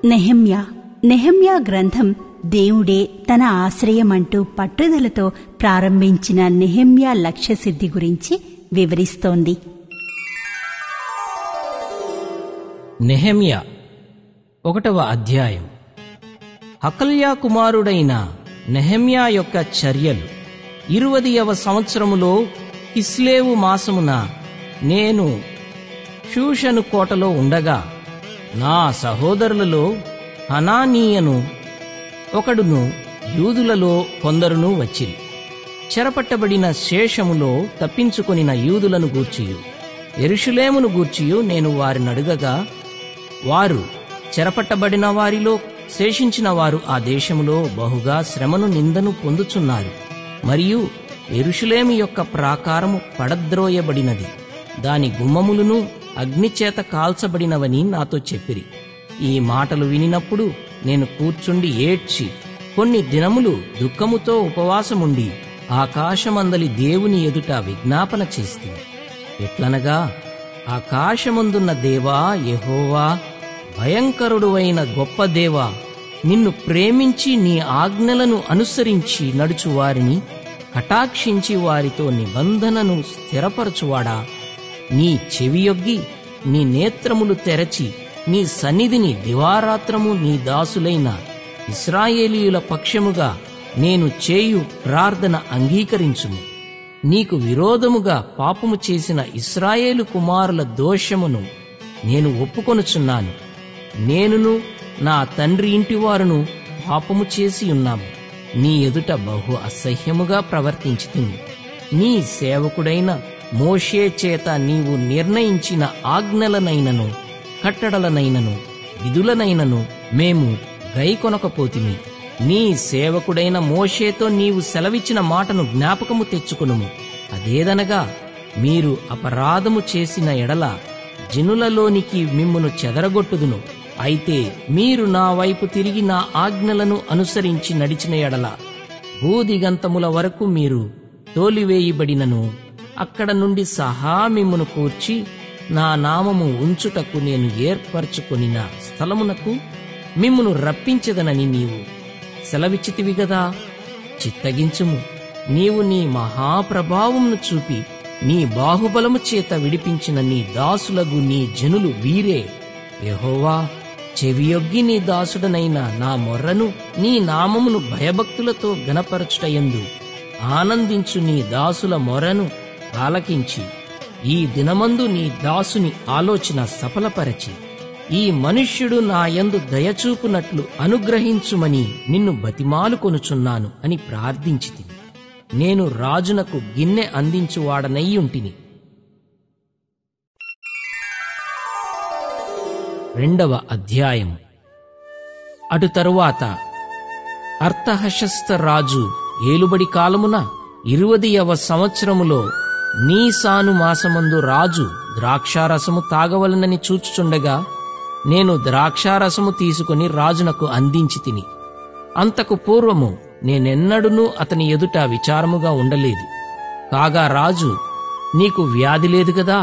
నెహెమ్యా గ్రంథం దేవుడే తన ఆశ్రయమంటూ పట్టుదలతో ప్రారంభించిన నెహెమ్యా లక్ష్యసిద్ధి గురించి వివరిస్తోంది. నెహెమ్యా 1వ అధ్యాయం. హకల్యా కుమారుడైన నెహెమ్యా యొక్క చర్యలు. 20వ సంవత్సరములో కిస్లేవు మాసమున నేను షూషను కోటలో ఉండగా నా సహోదరులలో హనానీయను ఒకడును యూదులలో కొందరును వచ్చిరి. చెరపట్టబడిన శేషములో తప్పించుకొనిన యూదులను గూర్చియు యెరూషలేమును గూర్చియు నేను వారినడుగగా, వారు చెరపట్టబడిన వారిలో శేషించిన వారు ఆ దేశములో బహుగా శ్రమను నిందను పొందుచున్నారు, మరియు యెరూషలేము యొక్క ప్రాకారము పడద్రోయబడినది, దాని గుమ్మములను అగ్నిచేత కాల్చబడినవని నాతో చెప్పిరి. ఈ మాటలు వినినప్పుడు నేను కూర్చుండి ఏడ్చి కొన్ని దినములు దుఃఖముతో ఉపవాసముండి ఆకాశమందలి దేవుని ఎదుట విజ్ఞాపన చేస్తుంది. ఎట్లనగా, ఆకాశమందున్న దేవా యెహోవా, భయంకరుడువైన గొప్ప దేవా, నిన్ను ప్రేమించి నీ ఆజ్ఞలను అనుసరించి నడుచువారిని కటాక్షించి వారితో నిబంధనను స్థిరపరచువాడా, నీ చెవియొగ్గి నీ నేత్రములు తెరచి నీ సన్నిధిని దివారాత్రము నీ దాసులైన ఇశ్రాయేలీయుల పక్షముగా నేను చేయు ప్రార్థన అంగీకరించుము. నీకు విరోధముగా పాపము చేసిన ఇశ్రాయేలు కుమారుల దోషమును నేను ఒప్పుకొనుచున్నాను. నేనును నా తండ్రి ఇంటివారును పాపము చేసి ఉన్నాము. నీ ఎదుట బహు అసహ్యముగా ప్రవర్తించితిమి. నీ సేవకుడైన మోషే చేత నీవు నిర్ణయించిన ఆజ్ఞలనైనను కట్టడలనైనను విధులనైనను మేము గైకొనకపోతిమి. నీ సేవకుడైన మోషేతో నీవు సెలవిచ్చిన మాటను జ్ఞాపకము తెచ్చుకొనుము. అదేదనగా, మీరు అపరాధము చేసిన ఎడల జనులలోనికి మిమ్మును చెదరగొట్టుదును. అయితే మీరు నా వైపు తిరిగి నా ఆజ్ఞలను అనుసరించి నడిచిన ఎడల భూదిగంతముల వరకు మీరు తోలివేయబడినను అక్కడ నుండి సహా మిమ్మును కూర్చి నా నామము ఉంచుటకు నేను ఏర్పరచుకొనిన స్థలమునకు మిమ్మును రప్పించదనని నీవు సెలవిచ్చితివి గదా. చిత్తగించుము. నీవు నీ మహాప్రభావమును చూపి నీ బాహుబలము చేత విడిపించిన నీ దాసులగు నీ జనులు వీరే. యెహోవా, చెవియొగ్గి నీ దాసుడనైన నా మొర్రను నీ నామమును భయభక్తులతో గణపరచుటయందు ఆనందించు నీ దాసుల మొర్రను ఆలకించి ఈ దినమందు నీ దాసుని ఆలోచన సఫలపరచి ఈ మనుష్యుడు నా యందు దయచూపునట్లు అనుగ్రహించుమని నిన్ను బతిమాలుకొనుచున్నాను అని ప్రార్థించితిని. నేను రాజునకు గిన్నె అందించువాడనయ్యుంటిని. 2వ అధ్యాయం. అటు తరువాత అర్తహషస్త రాజు ఏలుబడి కాలమున 20వ సంవత్సరములో నీసాను మాసమందు రాజు ద్రాక్షారసము తాగవలనని చూచుచుండగా నేను ద్రాక్షారసము తీసుకుని రాజునకు అందించి తిని. అంతకు పూర్వము నేనెన్నడూనూ అతని ఎదుట విచారముగా ఉండలేదు. కాగా రాజు, నీకు వ్యాధి లేదు గదా,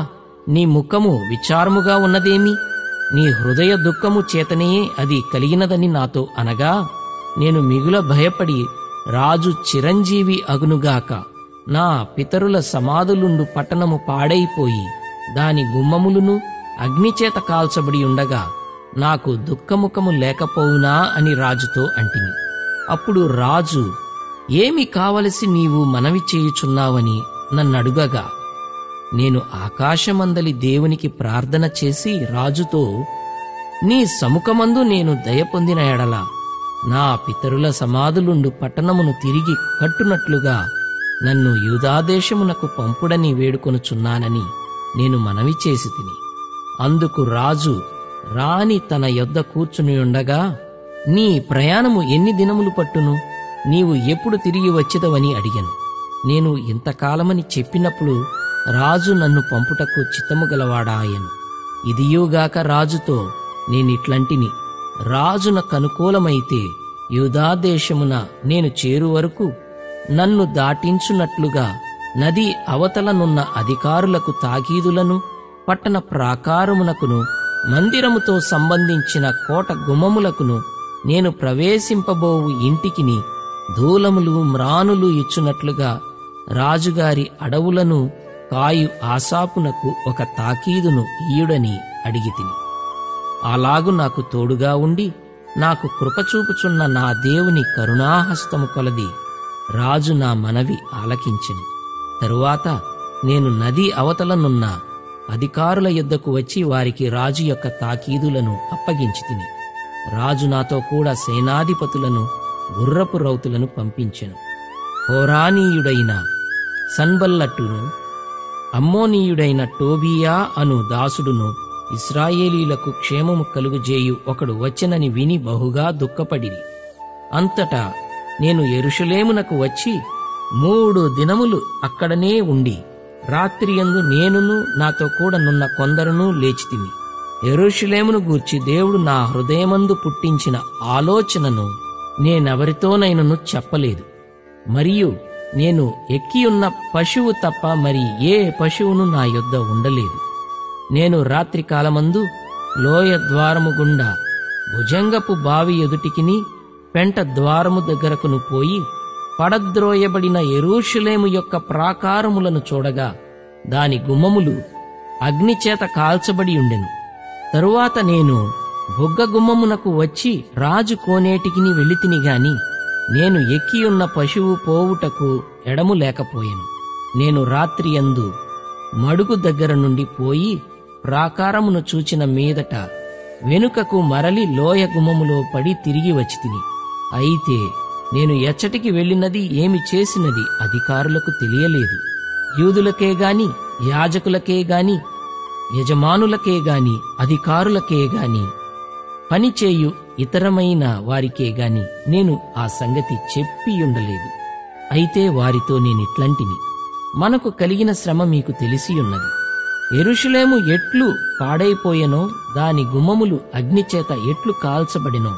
నీ ముఖము విచారముగా ఉన్నదేమి? నీ హృదయ దుఃఖము చేతనే అది కలిగినదని నాతో అనగా, నేను మిగుల భయపడి రాజు చిరంజీవి అగునుగాక, నా పితరుల సమాధులుండు పట్టణము పాడైపోయి దాని గుమ్మములను అగ్నిచేత కాల్చబడి ఉండగా నాకు దుఃఖముఖము లేకపోవునా అని రాజుతో అంటిని. అప్పుడు రాజు, ఏమి కావలసి నీవు మనవి చేయుచున్నావని నన్నడుగగా, నేను ఆకాశమందలి దేవునికి ప్రార్థన చేసి రాజుతో, నీ సముఖమందు నేను దయ పొందిన ఎడల నా పితరుల సమాధులుండు పట్టణమును తిరిగి కట్టునట్లుగా నన్ను యూదాదేశమునకు పంపుడని వేడుకొనుచున్నానని నేను మనవి చేసి తిని. అందుకు రాజు రాణి తన యొద్ద కూర్చుని ఉండగా, నీ ప్రయాణము ఎన్ని దినములు పట్టును? నీవు ఎప్పుడు తిరిగి వచ్చేదవని అడిగాను. నేను ఇంతకాలమని చెప్పినప్పుడు రాజు నన్ను పంపుటకు చిత్తము గలవాడాయను. ఇదియుగాక రాజుతో నేనిట్లంటిని, రాజునకు అనుకూలమైతే యూదాదేశమున నేను చేరు వరకు నన్ను దాటించునట్లుగా నది అవతలనున్న అధికారులకు తాకీదులను పట్టణ ప్రాకారమునకును మందిరముతో సంబంధించిన కోట గుమ్మములకును నేను ప్రవేశింపబోవు ఇంటికిని దూలములు మ్రానులు ఇచ్చునట్లుగా రాజుగారి అడవులను కాయు ఆసాపునకు ఒక తాకీదును ఈయుడని అడిగితిని. అలాగు నాకు తోడుగా ఉండి నాకు కృపచూపుచున్న నా దేవుని కరుణాహస్తము కొలది రాజు నా మనవి ఆలకించెను. తరువాత నేను నది అవతలనున్న అధికారుల యొద్దకు వచ్చి వారికి రాజు యొక్క తాకీదులను అప్పగించితిని. రాజు నాతో కూడా సేనాధిపతులను గుర్రపు రౌతులను పంపించెను. హోరానీయుడైన సన్బల్లట్టును అమ్మోనీయుడైన టోబియా అను దాసుడును ఇశ్రాయేలీలకు క్షేమము కలుగుజేయు ఒకడు వచ్చెనని విని బహుగా దుఃఖపడిరి. అంతటా నేను యెరూషలేమునకు వచ్చి 3 దినములు అక్కడనే ఉండి రాత్రియందు నేనును నాతో కూడా నున్న కొందరును లేచితిమి. యెరూషలేమును గూర్చి దేవుడు నా హృదయమందు పుట్టించిన ఆలోచనను నేనెవరితోనైనను చెప్పలేదు. మరియు నేను ఎక్కియున్న పశువు తప్ప మరి ఏ పశువును నా యొద్ద ఉండలేదు. నేను రాత్రికాలమందు లోయ ద్వారము గుండా భుజంగపు బావి ఎదుటికిని పెంట ద్వారము దగ్గరకును పోయి పడద్రోయబడిన యెరూషలేము యొక్క ప్రాకారములను చూడగా దాని గుమ్మములు అగ్నిచేత కాల్చబడి ఉండెను. తరువాత నేను బొగ్గ గుమ్మమునకు వచ్చి రాజు కోనేటికిని వెళితిని గాని నేను ఎక్కియున్న పశువు పోవుటకు ఎడము లేకపోయెను. నేను రాత్రియందు మడుగు దగ్గర నుండి పోయి ప్రాకారమును చూచిన మీదట వెనుకకు మరలి లోయ గుమ్మములో పడి తిరిగి వచ్చితిని. అయితే నేను ఎచ్చటికి వెళ్ళినది ఏమి చేసినది అధికారులకు తెలియలేదు. యూదులకే గాని యాజకులకే గాని యజమానులకే గాని అధికారులకే గాని పనిచేయు ఇతరమైన వారికే గాని నేను ఆ సంగతి చెప్పియుండలేదు. అయితే వారితో నేనిట్లంటిని, మనకు కలిగిన శ్రమ మీకు తెలిసియున్నది. యెరూషలేము ఎట్లు పాడైపోయెనో దాని గుమ్మములు అగ్నిచేత ఎట్లు కాల్చబడినో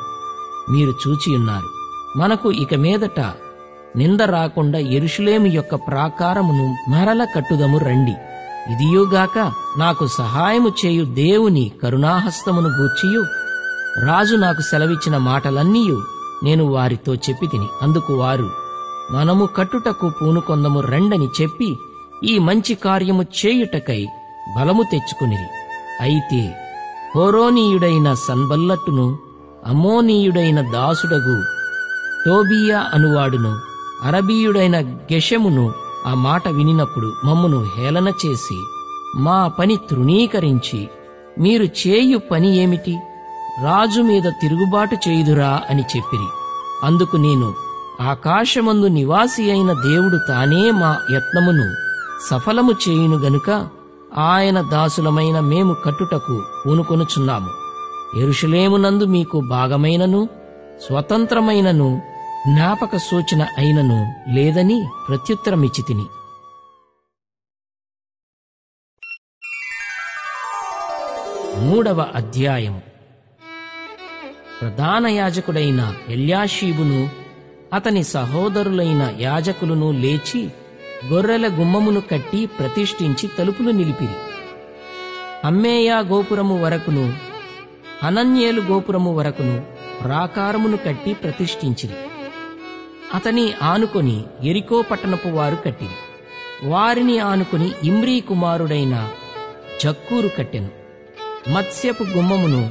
మీరు చూచియున్నారు. మనకు ఇక మీదట నింద రాకుండా యెరూషలేము యొక్క ప్రాకారమును మరల కట్టుదము రండి. ఇదియుగాక నాకు సహాయము చేయు దేవుని కరుణాహస్తమును గూర్చియు రాజు నాకు సెలవిచ్చిన మాటలన్నీయు నేను వారితో చెప్పితిని. అందుకు వారు మనము కట్టుటకు పూనుకొందము రండని చెప్పి ఈ మంచి కార్యము చేయుటకై బలము తెచ్చుకునిరి. అయితే హోరోనీయుడైన సన్బల్లట్టును అమ్మోనీయుడైన దాసుడగు టోబియా అనువాడును అరబీయుడైన గెషెమును ఆ మాట వినినప్పుడు మమ్మును హేళన చేసి మా పని తృణీకరించి మీరు చేయు పని ఏమిటి? రాజు మీద తిరుగుబాటు చేయుదురా అని చెప్పిరి. అందుకు నేను ఆకాశమందు నివాసి అయిన దేవుడు తానే మా యత్నమును సఫలము చేయును గనుక ఆయన దాసులమైన మేము కట్టుటకు పూనుకొనుచున్నాము. యెరూషలేమునందు మీకు భాగమైనను స్వతంత్రమైనను జ్ఞాపక సూచన అయినను లేదని ప్రత్యుత్తరమిచ్చితిని. మూడవ అధ్యాయం. ప్రధాన యాజకుడైన ఎల్యాషీబును అతని సహోదరులైన యాజకులను లేచి గొర్రెల గుమ్మమును కట్టి ప్రతిష్ఠించి తలుపులు నిలిపిరి. అమ్మేయా గోపురము వరకును హనన్యేలు గోపురము వరకును ప్రాకారమును కట్టి ప్రతిష్ఠించిరి. అతని ఆనుకొని యెరికో పట్టణపు వారు కట్టిరి. వారిని ఆనుకొని ఇమ్రీ కుమారుడైన జక్కూరు కట్టెను. మత్స్యపు గుమ్మమును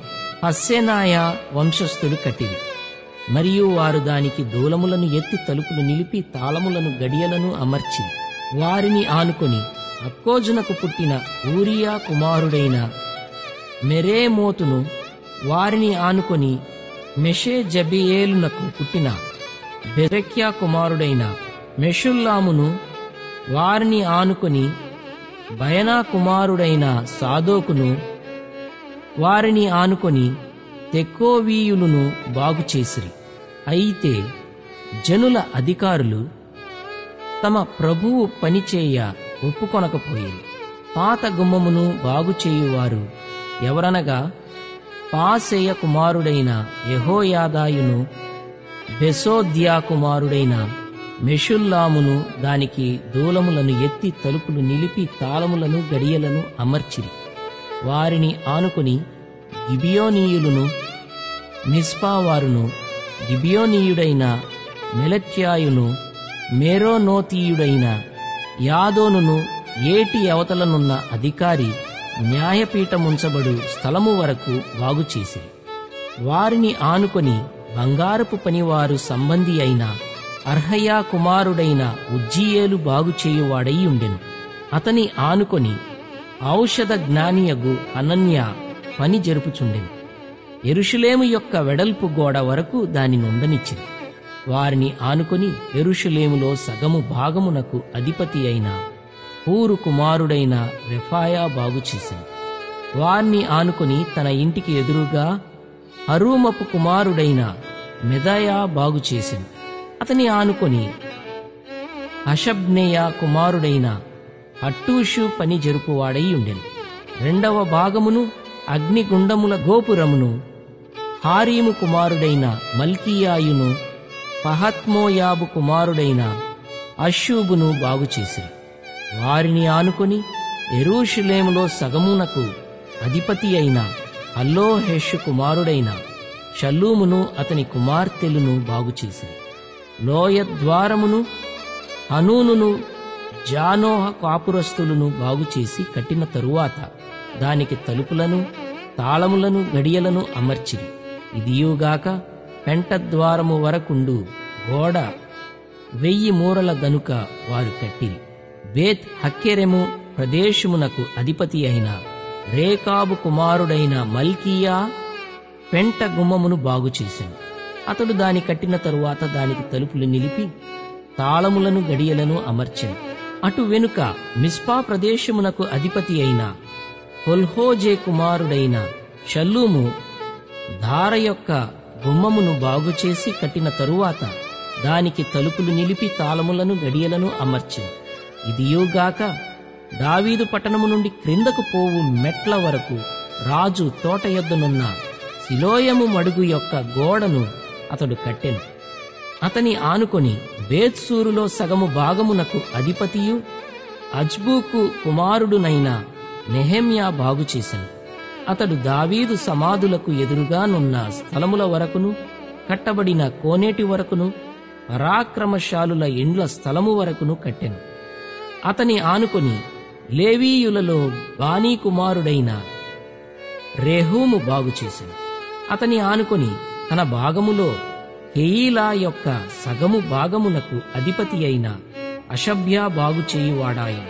హస్సెనాయా వంశస్థులు కట్టిరి. మరియు వారు దానికి దూలములను ఎత్తి తలుపులు నిలిపి తాళములను గడియలను అమర్చి వారిని ఆనుకొని అక్కోజునకు పుట్టిన ఊరియా కుమారుడైన మెరేమోతును, వారిని ఆనుకొని మెషేజబియేలునకు పుట్టిన బెరెక్యా కుమారుడైన మెషుల్లామును, వారిని ఆనుకొని బయనా కుమారుడైన సాదోకును, వారిని ఆనుకొని తెకోవీయులను బాగుచేసిరి. అయితే జనుల అధికారులు తమ ప్రభువు పనిచేయ ఒప్పుకొనకపోయిరి. పాత గుమ్మమును బాగుచేయువారు ఎవరనగా పాసెయ కుమారుడైన యెహోయాదాయును, బెసోద్యా కుమారుడైన మెషుల్లామును దానికి దూలములను ఎత్తి తలుపులు నిలిపి తాళములను గడియలను అమర్చిరి. వారిని ఆనుకొని గిబియోనీయులను, మిస్పా వారును, గిబియోనీయుడైన మెలత్యాయును, మేరోనోతీయుడైన యాదోనును ఏటి అవతలనున్న అధికారి న్యాయపీఠముంచబడు స్థలము వరకు బాగుచేసి వారిని ఆనుకొని బంగారపు పనివారు సంబంధి అయిన అర్హయా కుమారుడైన ఉజ్జీయేలు బాగుచేయువాడై ఉండెను. అతని ఆనుకొని ఔషధ జ్ఞానియగు హనన్య పని జరుపుచుండెను. యెరూషలేము యొక్క వెడల్పు గోడ వరకు దాని నుండనిచ్చిరి. వారిని ఆనుకొని యెరూషలేములో సగము భాగమునకు అధిపతి అయిన హూరు కుమారుడైన రెఫాయా బాగుచేశాను. వారిని ఆనుకొని తన ఇంటికి ఎదురుగా హరూమపు కుమారుడైన మెదాయా బాగుచేశాను. అతని ఆనుకొని హషబ్నేయ కుమారుడైన హట్టూషు పని జరుపువాడై ఉండెను. రెండవ భాగమును అగ్నిగుండముల గోపురమును హారీము కుమారుడైన మల్కీయాయును పహత్మోయాబు కుమారుడైన అషూబును బాగుచేసిరి. వారిని ఆనుకొని యెరూషలేములో సగమునకు అధిపతి అయిన అల్లోహెషు కుమారుడైన షల్లూమును అతని కుమార్తెలను బాగుచేసిరి. లోయ ద్వారమును హనూనును జానోహ కాపురస్తులను బాగుచేసి కట్టిన తరువాత దానికి తలుపులను, తాళములను, గడియలను అమర్చిరి. ఇదియుగాక పెంట ద్వారము వరకుండు గోడ 1000 మూరల గనుక వారు కట్టిరి. బేత్ హక్కెరెము ప్రదేశమునకు అధిపతి అయిన రేకాబు కుమారుడైన మల్కీయా పెంట గుమ్మమును బాగుచేశాను. అతడు దాని కట్టిన తరువాత దానికి తలుపులు నిలిపి తాళములను, గడియలను అమర్చెను. అటు వెనుక మిస్పా ప్రదేశమునకు అధిపతి అయిన కొల్హోజే కుమారుడైన షల్లూము ధార యొక్క గుమ్మమును బాగుచేసి కట్టిన తరువాత దానికి తలుపులు నిలిపి తాళములను, గడియలను అమర్చెను. ఇదియుగాక దావీదు పట్టణము నుండి క్రిందకు పోవు మెట్ల వరకు రాజు తోట యొద్దనున్న సిలోయము మడుగు యొక్క గోడను అతడు కట్టెను. అతని ఆనుకొని బేత్సూరులో సగము భాగమునకు అధిపతియు అజ్బూకు కుమారుడునైన నెహెమ్యా బాగుచేశాను. అతడు దావీదు సమాధులకు ఎదురుగానున్న స్థలముల వరకును, కట్టబడిన కోనేటి వరకును, పరాక్రమశాలుల ఇండ్ల స్థలము వరకును కట్టెను. అతని ఆనుకొని లేవీయులలో బానీ కుమారుడైన రెహూము బాగుచేశాను. అతని ఆనుకొని తన భాగములో కెయీలా యొక్క సగము భాగమునకు అధిపతి అయిన అషభ్యా బాగుచేయువాడాయన.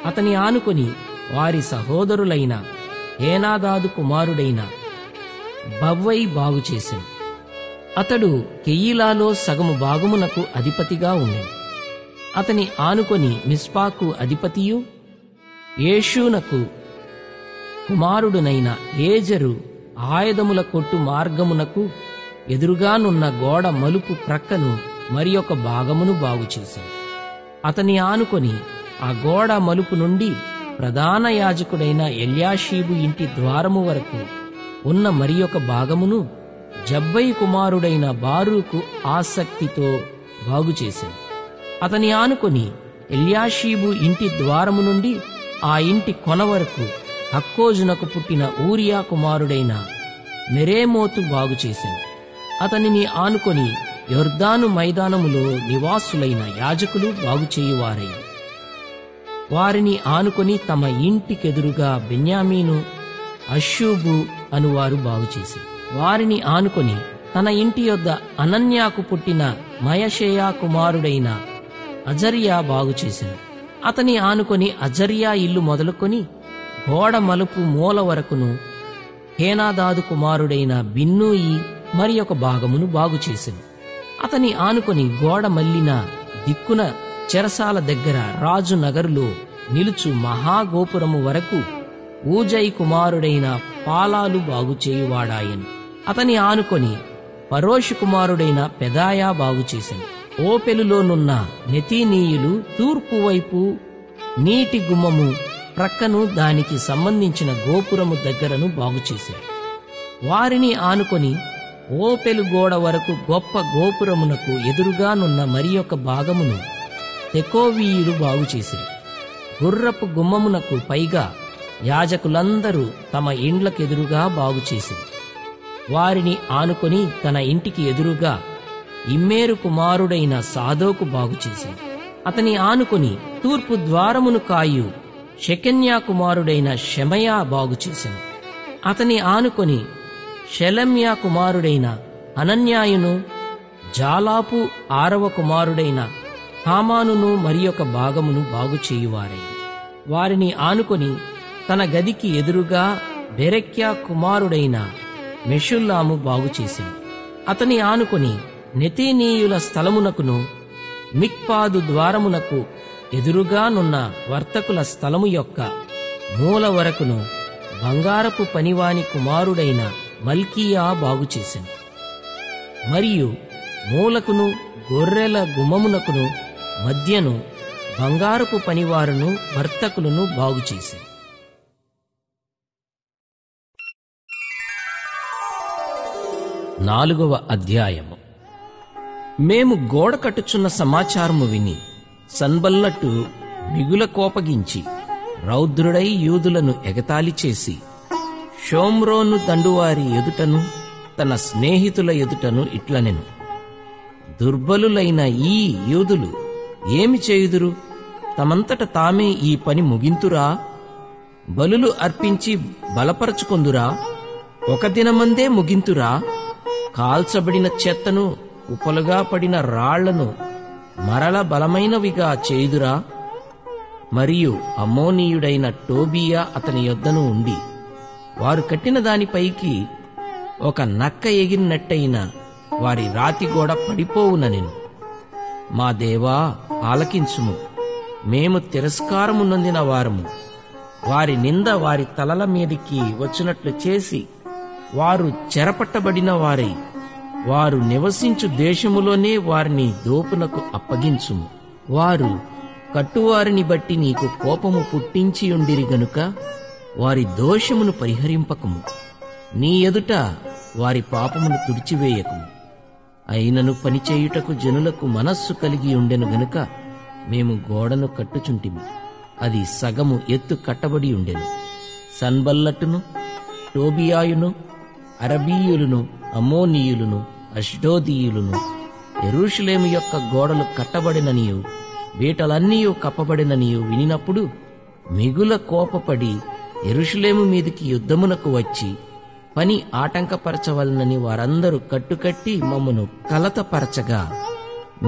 అతని ఆనుకొని వారి సహోదరులైన ఏనాదాదు కుమారుడైన బవ్వై బాగుచేశాను. అతడు కెయీలాలో సగము భాగమునకు అధిపతిగా ఉండెను. అతని ఆనుకొని మిస్పాకు అధిపతియు యేషూనకు కుమారుడునైన ఏజరు ఆయుధముల కొట్టు మార్గమునకు ఎదురుగానున్న గోడ మలుపు ప్రక్కను మరి ఒక భాగమును బాగుచేశాను. అతని ఆనుకొని ఆ గోడ మలుపు నుండి ప్రధాన యాజకుడైన ఎల్యాషీబు ఇంటి ద్వారము వరకు ఉన్న మరి ఒక భాగమును జబ్బై కుమారుడైన బారూకు ఆసక్తితో బాగుచేశాను. అతని ఆనుకొని ఎల్యాషీబు ఇంటి ద్వారము నుండి ఆ ఇంటి కొన వరకు అక్కోజునకు పుట్టిన ఊరియా కుమారుడైన మెరేమోతు బాగుచేశాను. అతనిని ఆనుకొని యొర్దాను మైదానములో నివాసులైన యాజకులు బాగుచేయువారై వారిని ఆనుకొని తమ ఇంటికెదురుగా బెన్యామీను, అష్షూబు అనువారు బాగుచేశారు. వారిని ఆనుకొని తన ఇంటి యొద్ద అనన్యాకు పుట్టిన మయషేయా కుమారుడైన అజర్యా బాగుచేశాను. అతని ఆనుకొని అజర్యా ఇల్లు మొదలుకొని గోడ మలుపు మూల వరకును హేనాదాదు కుమారుడైన బిన్నూయి మరి ఒక భాగమును బాగుచేశాను. అతని ఆనుకొని గోడ మల్లిన దిక్కున చెరసాల దగ్గర రాజు నగరులో నిలుచు మహాగోపురము వరకు ఊజై కుమారుడైన పాలాలు బాగుచేయువాడాయను. అతని ఆనుకొని పరోషు కుమారుడైన పెదాయా బాగుచేశాను. ఓపెలులోనున్న నెతీనీయులు తూర్పు వైపు నీటి గుమ్మము ప్రక్కను దానికి సంబంధించిన గోపురము దగ్గరను బాగుచేశారు. వారిని ఆనుకొని ఓపెలు గోడ వరకు గొప్ప గోపురమునకు ఎదురుగానున్న మరి ఒక భాగమును తెకోవీయులు బాగుచేశారు. గుర్రపు గుమ్మమునకు పైగా యాజకులందరూ తమ ఇండ్లకెదురుగా బాగుచేసిరి. వారిని ఆనుకొని తన ఇంటికి ఎదురుగా ఇమ్మేరు కుమారుడైన సాదోకు బాగుచేసింది. అతని ఆనుకొని తూర్పు ద్వారమును కాయు షెకన్యా కుమారుడైన షెమయా బాగుచేసెను. అతని ఆనుకొని షెలెమ్యా కుమారుడైన హనన్యాయును, జాలాపు 6వ కుమారుడైన హామానును మరియొక భాగమును బాగుచేయువారై, వారిని ఆనుకొని తన గదికి ఎదురుగా బెరెక్యా కుమారుడైన మెషుల్లాము బాగుచేసెను. అతని ఆనుకొని నెతీనీయుల స్థలమునకును మిక్పాదు ద్వారమునకు ఎదురుగానున్న వర్తకుల స్థలము యొక్క మూల వరకును బంగారపు పనివాని కుమారుడైన మల్కీయా బాగుచేసెను. మరియు మూలకును గొర్రెల గుమ్మమునకును మధ్యను బంగారపు పనివారును వర్తకులను బాగుచేసెను. 4వ అధ్యాయము. మేము గోడ కట్టుచున్న సమాచారము విని సన్బల్లట్టు మిగుల కోపగించి రౌద్రుడై యూదులను ఎగతాళి చేసి షోమ్రోను దండువారి ఎదుటను తన స్నేహితుల ఎదుటను ఇట్లనెను: దుర్బలులైన ఈ యూదులు ఏమి చేయుదురు? తమంతట తామే ఈ పని ముగింతురా? బలులు అర్పించి బలపరచుకొందురా? ఒక దినమందే ముగింతురా? కాల్చబడిన చెత్తను, కుప్పలుగా పడిన రాళ్లను మరల బలమైనవిగా చేయుదురా? మరియు అమ్మోనీయుడైన టోబియా అతని యొద్దను ఉండి వారు కట్టిన దానిపైకి ఒక నక్క ఎగిరినట్టయిన వారి రాతిగోడ పడిపోవుననెను. మా దేవా, ఆలకించుము. మేము తిరస్కారము నొందిన వారము. వారి నింద వారి తలల మీదికి వచ్చినట్లు చేసి వారు చెరపట్టబడిన వారై వారు నివసించు దేశములోనే వారిని దోపునకు అప్పగించుము. వారు కట్టువారిని బట్టి నీకు కోపము పుట్టించియుండిరి గనుక వారి దోషమును పరిహరింపకము. నీ ఎదుట వారి పాపమును తుడిచివేయకము. అయినను పనిచేయుటకు జనులకు మనస్సు కలిగి ఉండెను గనుక మేము గోడను కట్టుచుంటిమి. అది సగము ఎత్తు కట్టబడి ఉండెను. సన్బల్లట్టును, టోబియాయును, అరబీయులను, అమ్మోనీయులను, అష్డోదీయులను యెరూషలేము యొక్క గోడలు కట్టబడిననియు వీటలన్నీయు కప్పబడిననియు వినినప్పుడు మిగుల కోపపడి యెరూషలేము మీదికి యుద్ధమునకు వచ్చి పని ఆటంకపరచవలనని వారందరూ కట్టుకట్టి మమ్మను కలతపరచగా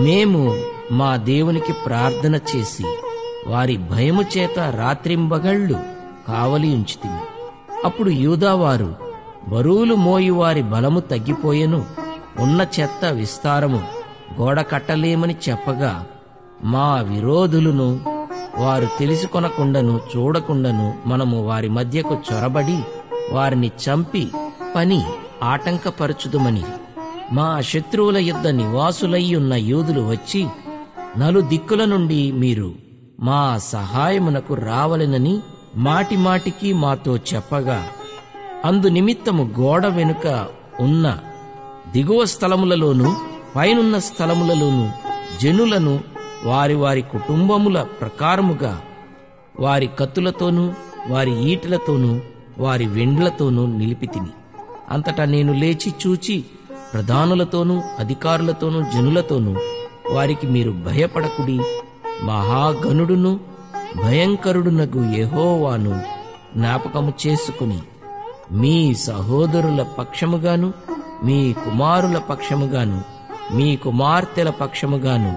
మేము మా దేవునికి ప్రార్థన చేసి వారి భయము చేత రాత్రింబగళ్ళు కావలి ఉంచితిమి. అప్పుడు యూదావారు బరువులు మోయి వారి బలము తగ్గిపోయెను, ఉన్న చెత్త విస్తారము గోడ కట్టలేమని చెప్పగా మా విరోధులను వారు తెలుసుకొనకుండను చూడకుండను మనము వారి మధ్యకు చొరబడి వారిని చంపి పని ఆటంకపరచుదుమని మా శత్రువుల యుద్ధ నివాసులయ్యున్న యూదులు వచ్చి నలుదిక్కుల నుండి మీరు మా సహాయమునకు రావలెనని మాటిమాటికి మాతో చెప్పగా అందు నిమిత్తము గోడ వెనుక ఉన్న దిగువ స్థలములలోను పైనున్న స్థలములలోను జనులను వారి వారి కుటుంబముల ప్రకారముగా వారి కత్తులతోనూ వారి ఈటెలతోనూ వారి వెండ్లతోనూ నిలిపితిని. అంతటా నేను లేచి చూచి ప్రధానులతోనూ అధికారులతోనూ జనులతోనూ వారికి మీరు భయపడకుడి, మహాగణుడును భయంకరుడునగు యెహోవాను జ్ఞాపకము చేసుకుని మీ సహోదరుల పక్షముగాను మీ కుమారుల పక్షముగాను మీ కుమార్తెల పక్షముగాను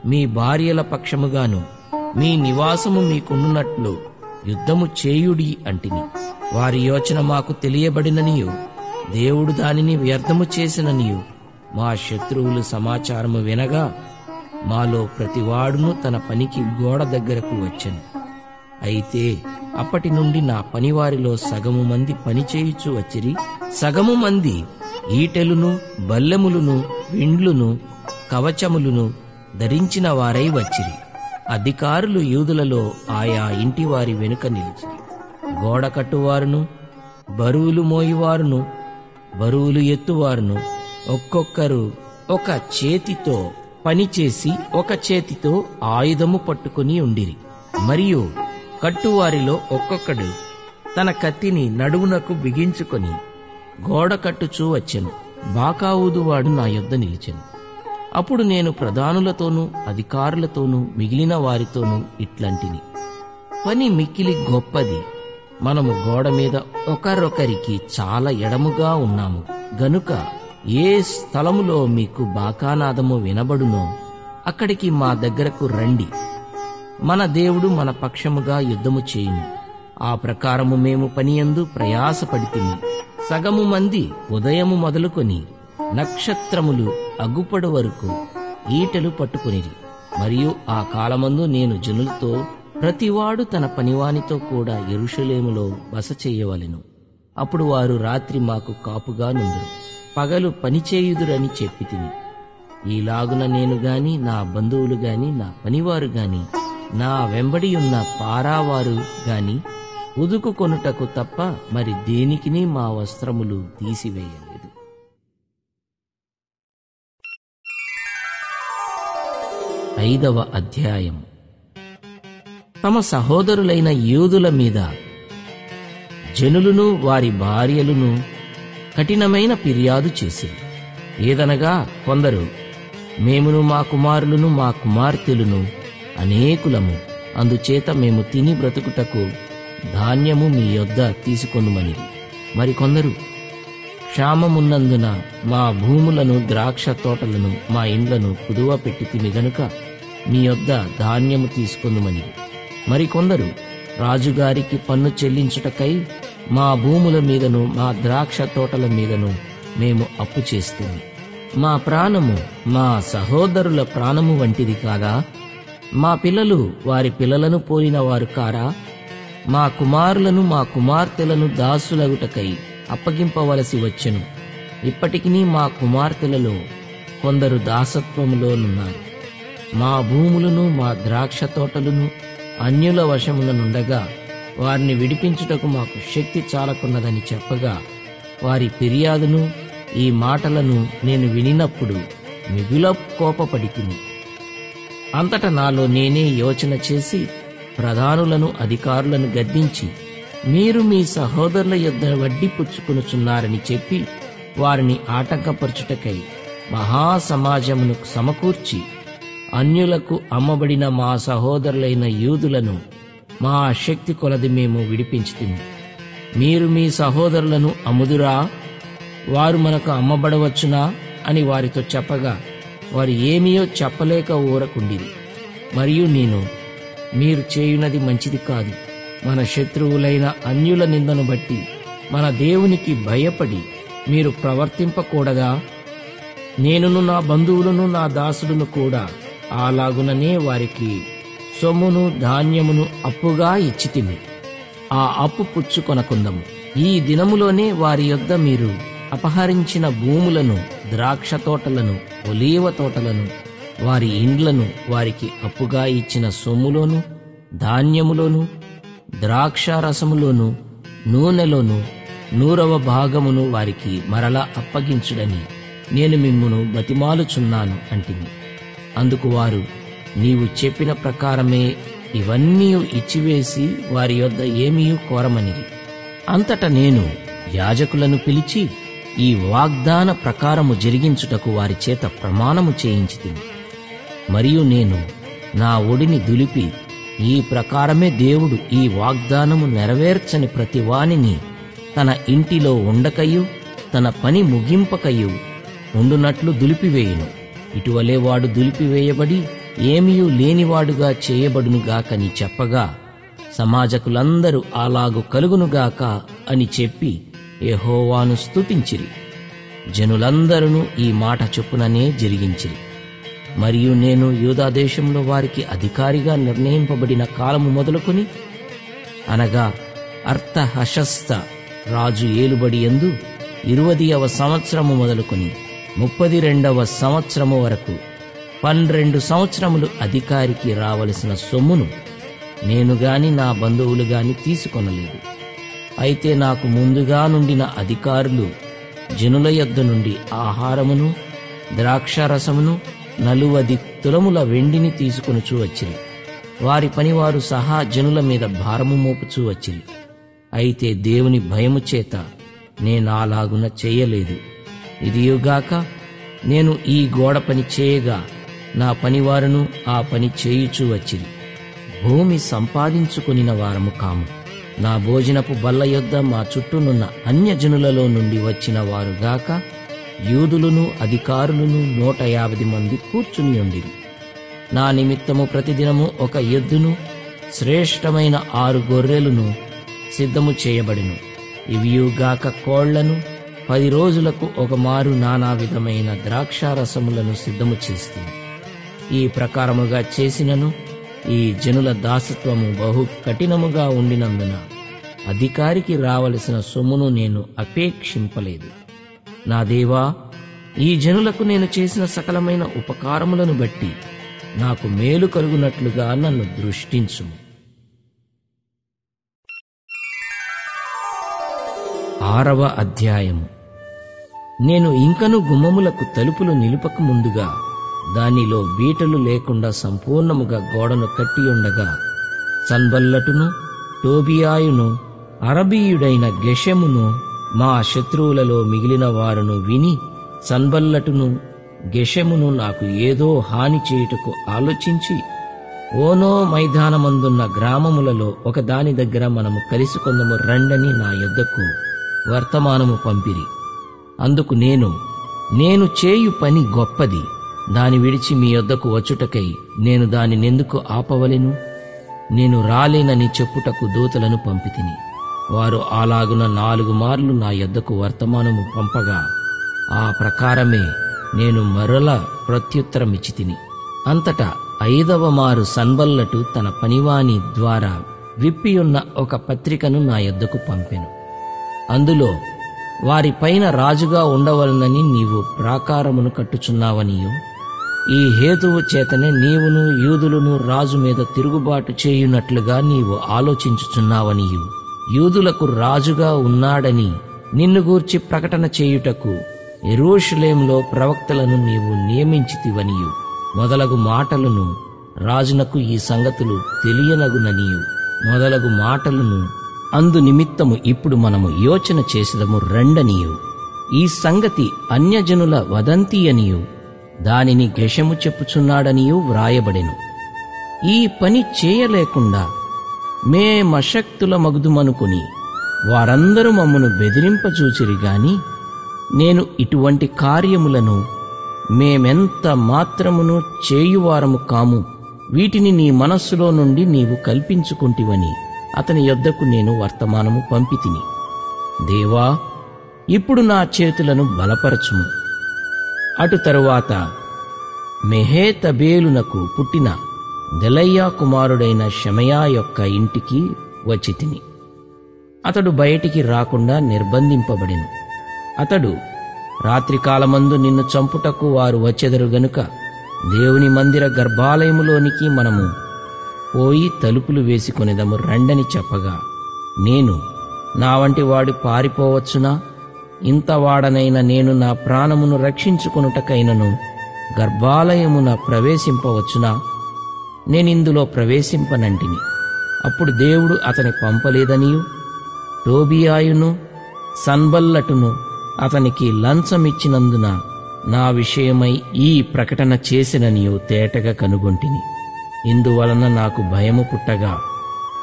మీ భార్యల పక్షముగాను మీ నివాసము మీకున్నట్లు యుద్ధము చేయుడి అంటిని. వారి యోచన మాకు తెలియబడిననియు దేవుడు దానిని వ్యర్థము చేసిననియు మా శత్రువులు సమాచారము వినగా మాలో ప్రతివాడును తన పనికి గోడ దగ్గరకు వచ్చెను. అయితే అప్పటి నుండి నా పనివారిలో సగము మంది పనిచేయుచు వచ్చిరి, సగము మంది ఈటెలును బల్లెములను విండ్లును కవచములను ధరించిన వారై వచ్చిరి. అధికారులు యూదులలో ఆయా ఇంటి వారి వెనుక నిలిచిరి. గోడ కట్టువారును బరువులు మోయువారును బరువులు ఎత్తువారును ఒక్కొక్కరు ఒక చేతితో పనిచేసి ఒక చేతితో ఆయుధము పట్టుకుని ఉండిరి. మరియు కట్టువారిలో ఒక్కొక్కడు తన కత్తిని నడుమునకు బిగించుకొని గోడ కట్టుచూ వచ్చెను. బాకావుదువాడు నా యొద్ద నిలిచెను. అప్పుడు నేను ప్రధానులతోనూ అధికారులతోనూ మిగిలిన వారితోనూ ఇట్లాంటిని, పని మిక్కిలి గొప్పది. మనము గోడ మీద ఒకరొకరికి చాలా ఎడముగా ఉన్నాము గనుక ఏ స్థలములో మీకు బాకానాదము వినబడునో అక్కడికి మా దగ్గరకు రండి. మన దేవుడు మన పక్షముగా యుద్ధము చేయును. ఆ ప్రకారము మేము పనియందు ప్రయాసపడితిమి. సగము మంది ఉదయము మొదలుకొని నక్షత్రములు అగుపడు వరకు ఈటెలు పట్టుకొనిరి. మరియు ఆ కాలమందు నేను జనులతో, ప్రతివాడు తన పనివానితో కూడా యెరూషలేములో బస చేయవలెను. అప్పుడు వారు రాత్రి మాకు కాపుగా నుందురు, పగలు పనిచేయుదురని చెప్పితిని. ఈలాగున నేను గాని, నా బంధువులు గాని, నా పనివారు గాని, నా వెంబడి ఉన్న పారావారు గాని ఉదుకు కొనుటకు తప్ప మరి దేనికిని మా వస్త్రములు తీసివేయలేదు. ఐదవ అధ్యాయం. తమ సహోదరులైన యూదుల మీద జనులను వారి భార్యలను కఠినమైన ఫిర్యాదు చేసిరి. ఏదనగా కొందరు, మేమును మా కుమారులను మా కుమార్తెలను అనేకులము, అందుచేత మేము తిని బ్రతుకుటకు ధాన్యము మీ యొద్ద తీసుకొనుమనిరి. మరికొందరు, క్షామమున్నందున మా భూములను ద్రాక్ష తోటలను మా ఇండ్లను కుదువ పెట్టితిమి గనుక మీ యొద్ద ధాన్యము తీసుకొనుమనిరి. మరికొందరు, రాజుగారికి పన్ను చెల్లించుటకై మా భూముల మీదను మా ద్రాక్ష తోటల మీదను మేము అప్పు చేస్తుంది. మా ప్రాణము మా సహోదరుల ప్రాణము వంటిది కాదా? మా పిల్లలు వారి పిల్లలను పోలిన వారు కారా? మా కుమారులను మా కుమార్తెలను దాసులగుటకై అప్పగింపవలసి వచ్చెను. ఇప్పటికినీ మా కుమార్తెలలో కొందరు దాసత్వములోనున్నారు. మా భూములను మా ద్రాక్ష తోటలను అన్యుల వశములనుండగా వారిని విడిపించుటకు మాకు శక్తి చాలకున్నదని చెప్పగా, వారి ఫిర్యాదును ఈ మాటలను నేను వినినప్పుడు మిగుల కోపపడితిని. అంతట నాలో నేనే యోచన చేసి ప్రధానులను అధికారులను గద్దించి, మీరు మీ సహోదరుల యొద్ద వడ్డీ పుచ్చుకొనుచున్నారని చెప్పి వారిని ఆటంకపరచుటకై మహాసమాజమును సమకూర్చి, అన్యులకు అమ్మబడిన మా సహోదరులైన యూదులను మా శక్తి కొలది మేము విడిపించితిమి. మీరు మీ సహోదరులను అమ్ముదురా? వారు మనకు అమ్మబడవచ్చునా అని వారితో చెప్పగా, వారు ఏమీయో చెప్పలేక ఊరకుండిరి. మరియు నేను, మీరు చేయునది మంచిది కాదు. మన శత్రువులైన అన్యుల నిందను బట్టి మన దేవునికి భయపడి మీరు ప్రవర్తింపకూడదా? నేనును నా బంధువులను నా దాసులను కూడా అలాగుననే వారికి సొమ్మును ధాన్యమును అప్పుగా ఇచ్చితిమి. ఆ అప్పు పుచ్చుకొనకుందము. ఈ దినములోనే వారి యొద్ద మీరు అపహరించిన భూములను, ద్రాక్ష తోటలను, ఒలీవ తోటలను, వారి ఇండ్లను వారికి అప్పుగా ఇచ్చిన సొమ్ములోను, ధాన్యములోను, ద్రాక్షారసములోను, నూనెలోను 100వ భాగమును వారికి మరలా అప్పగించుడని నేను మిమ్మును బతిమాలుచున్నాను అంటిని. అందుకు వారు, నీవు చెప్పిన ప్రకారమే ఇవన్నీ ఇచ్చివేసి వారి యొద్ద ఏమీ కోరమనిరి. అంతట నేను యాజకులను పిలిచి ఈ వాగ్దాన ప్రకారము జరిగించుటకు వారి చేత ప్రమాణము చేయించితిని. మరియు నేను నా ఒడిని దులిపి, ఈ ప్రకారమే దేవుడు ఈ వాగ్దానము నెరవేర్చని ప్రతివానిని తన ఇంటిలో ఉండకయు తన పని ముగింపకయు ఉండునట్లు దులిపివేయును. ఇటువలే వాడు దులిపివేయబడి ఏమీయూ లేనివాడుగా చేయబడునుగాకని చెప్పగా, సమాజకులందరూ అలాగు కలుగునుగాక అని చెప్పి యెహోవాను స్తుతించిరి. జనులందరూ ఈ మాట చొప్పుననే జరిగించిరి. మరియు నేను యూదాదేశంలో వారికి అధికారిగా నిర్ణయింపబడిన కాలము మొదలుకొని, అనగా అర్తహషస్త రాజు ఏలుబడి యందు 20వ సంవత్సరము మొదలుకొని 32వ సంవత్సరము వరకు 12 సంవత్సరములు అధికారికి రావలసిన సొమ్మును నేను గాని నా బంధువులు గాని తీసుకొనలేదు. అయితే నాకు ముందుగా నుండిన అధికారులు జనుల యొద్ద నుండి ఆహారమును, ద్రాక్షారసమును, 40 తులముల వెండిని తీసుకొనుచూ వచ్చిరి. వారి పనివారు సహా జనుల మీద భారము మోపుచూ వచ్చిరి. అయితే దేవుని భయము చేత నేనాలాగున చేయలేదు. ఇదియుగాక నేను ఈ గోడ పని చేయగా నా పనివారును ఆ పని చేయుచూ వచ్చిరి. భూమి సంపాదించుకొనిన వారము కాము. నా భోజనపు బల్ల యొద్ద మా చుట్టూనున్న అన్యజనులలో నుండి వచ్చిన వారుగాక యూదులను అధికారులను 150 మంది కూర్చుని ఉండిరి. నా నిమిత్తము ప్రతిదినము ఒక ఎద్దును శ్రేష్టమైన 6 గొర్రెలను సిద్ధము చేయబడిను. ఇవియుగాక కోళ్లను 10 రోజులకు ఒక మారు నానా విధమైన ద్రాక్షారసములను సిద్ధము చేస్తుంది. ఈ ప్రకారముగా చేసినను ఈ జనుల దాసత్వము బహు కఠినముగా ఉండినందున అధికారికి రావలసిన సొమ్మును నేను అపేక్షింపలేదు. నా దేవా, ఈ జనులకు నేను చేసిన సకలమైన ఉపకారములను బట్టి నాకు మేలు కలుగునట్లుగా నన్ను దృష్టించుము. 6వ అధ్యాయము. నేను ఇంకను గుమ్మములకు తలుపులు నిలుపక ముందుగా దానిలో బీటలు లేకుండా సంపూర్ణముగా గోడను కట్టియుండగా సన్బల్లటును టోబియాయును అరబీయుడైన గెషెమును మా శత్రువులలో మిగిలిన వారును విని సన్బల్లటును గెషెమును నాకు ఏదో హాని చేయుటకు ఆలోచించి ఓనో మైదానమందున్న గ్రామములలో ఒక దాని దగ్గర మనము కలిసికొందము రండని నా యొద్దకు వర్తమానము పంపిరి. అందుకు నేను చేయు పని గొప్పది, దాని విడిచి మీ యొద్దకు వచ్చుటకై నేను దానినెందుకు ఆపవలెను? నేను రాలేనని చెప్పుటకు దూతలను పంపితిని. వారు అలాగున 4 మార్లు నా యొద్దకు వర్తమానము పంపగా ఆ ప్రకారమే నేను మరల ప్రత్యుత్తరమిచ్చితిని. అంతటా 5వ మారు సన్బల్లటు తన పనివాని ద్వారా విప్పియున్న ఒక పత్రికను నా యొద్దకు పంపెను. అందులో వారి పైన రాజుగా ఉండవలనని నీవు ప్రాకారమును కట్టుచున్నావనియు, ఈ హేతువు చేతనే నీవును యూదులను రాజు మీద తిరుగుబాటు చేయునట్లుగా నీవు ఆలోచించుచున్నావనియు, యూదులకు రాజుగా ఉన్నాడని నిన్ను గూర్చి ప్రకటన చేయుటకు యెరూషలేములో ప్రవక్తలను నీవు నియమించితివనియు మొదలగు మాటలను రాజునకు ఈ సంగతులు తెలియనగుననియు మొదలగు మాటలను అందు నిమిత్తము ఇప్పుడు మనము యోచన చేసదము రండనియు, ఈ సంగతి అన్యజనుల వదంతి అనియు దానిని గెషెము చెప్పుచున్నాడనియు వ్రాయబడెను. ఈ పని చేయలేకుండా మేమశక్తుల మగుదుమనుకుని వారందరూ మమ్మను బెదిరింపచూచిరి గాని నేను ఇటువంటి కార్యములను మేమెంత మాత్రమును చేయువారము కాము, వీటిని నీ మనస్సులో నుండి నీవు కల్పించుకుంటివని అతని యొద్దకు నేను వర్తమానము పంపితిని. దేవా, ఇప్పుడు నా చేతులను బలపరచుము. అటు తరువాత మెహేతబేలునకు పుట్టిన దెలయ్యా కుమారుడైన షెమయా యొక్క ఇంటికి వచ్చితిని. అతడు బయటికి రాకుండా నిర్బంధింపబడెను. అతడు రాత్రికాలమందు నిన్ను చంపుటకు వారు వచ్చెదరు గనుక దేవుని మందిర గర్భాలయములోనికి మనము పోయి తలుపులు వేసుకొనిదము రండని చెప్పగా, నేను నా వంటి వాడు పారిపోవచ్చునా? ఇంతవాడనైన నేను నా ప్రాణమును రక్షించుకొనుటకైనను గర్భాలయమున ప్రవేశింపవచ్చునా? నేనిందులో ప్రవేశింపనంటిని. అప్పుడు దేవుడు అతని పంపలేదనియు, టోబియాయును సన్బల్లటును అతనికి లంచమిచ్చినందున నా విషయమై ఈ ప్రకటన చేసిననియు తేటగా కనుగొంటిని. ఇందువలన నాకు భయము పుట్టగా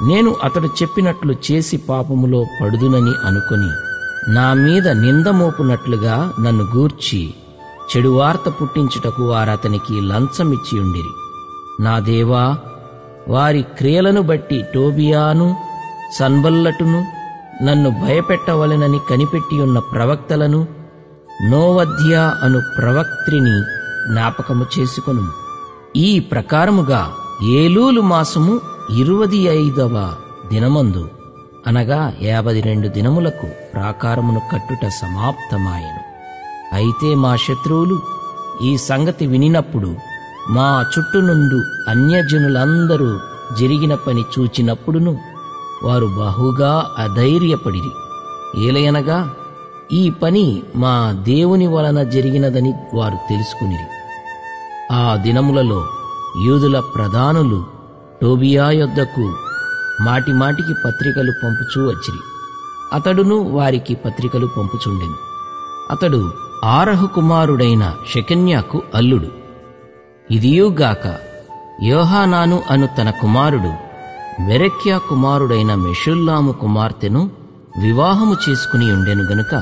నేను అతడు చెప్పినట్లు చేసి పాపములో పడుదునని అనుకొని నా మీద నిందమోపునట్లుగా నన్ను గూర్చి చెడు వార్త పుట్టించుటకు వారతనికి లంచమిచ్చియుండిరి. నా దేవా, వారి క్రియలను బట్టి టోబియాను సన్బల్లటును నన్ను భయపెట్టవలెనని కనిపెట్టియున్న ప్రవక్తలను నోవద్యా అను ప్రవక్త్రిని జ్ఞాపకము చేసుకొను. ఈ ప్రకారముగా ఏలూలు మాసము 25వ దినమందు అనగా 52 దినములకు ప్రాకారమును కట్టుట సమాప్తమాయెను. అయితే మా శత్రువులు ఈ సంగతి వినినప్పుడు మా చుట్టూనుండు అన్యజనులందరూ జరిగిన పని చూచినప్పుడును వారు బహుగా అధైర్యపడిరి. ఏలయనగా ఈ పని మా దేవుని వలన జరిగినదని వారు తెలుసుకునిరి. ఆ దినములలో యూదుల ప్రధానులు టోబియా యొద్దకు మాటిమాటికి పత్రికలు పంపుచూ వచ్చిరి. అతడును వారికి పత్రికలు పంపుచుండెను. అతడు ఆరహు కుమారుడైన షెకన్యాకు అల్లుడు. ఇదియుగాక యోహానాను అను తన కుమారుడు బెరెక్యా కుమారుడైన మెషుల్లాము కుమార్తెను వివాహము చేసుకుని ఉండెను గనుక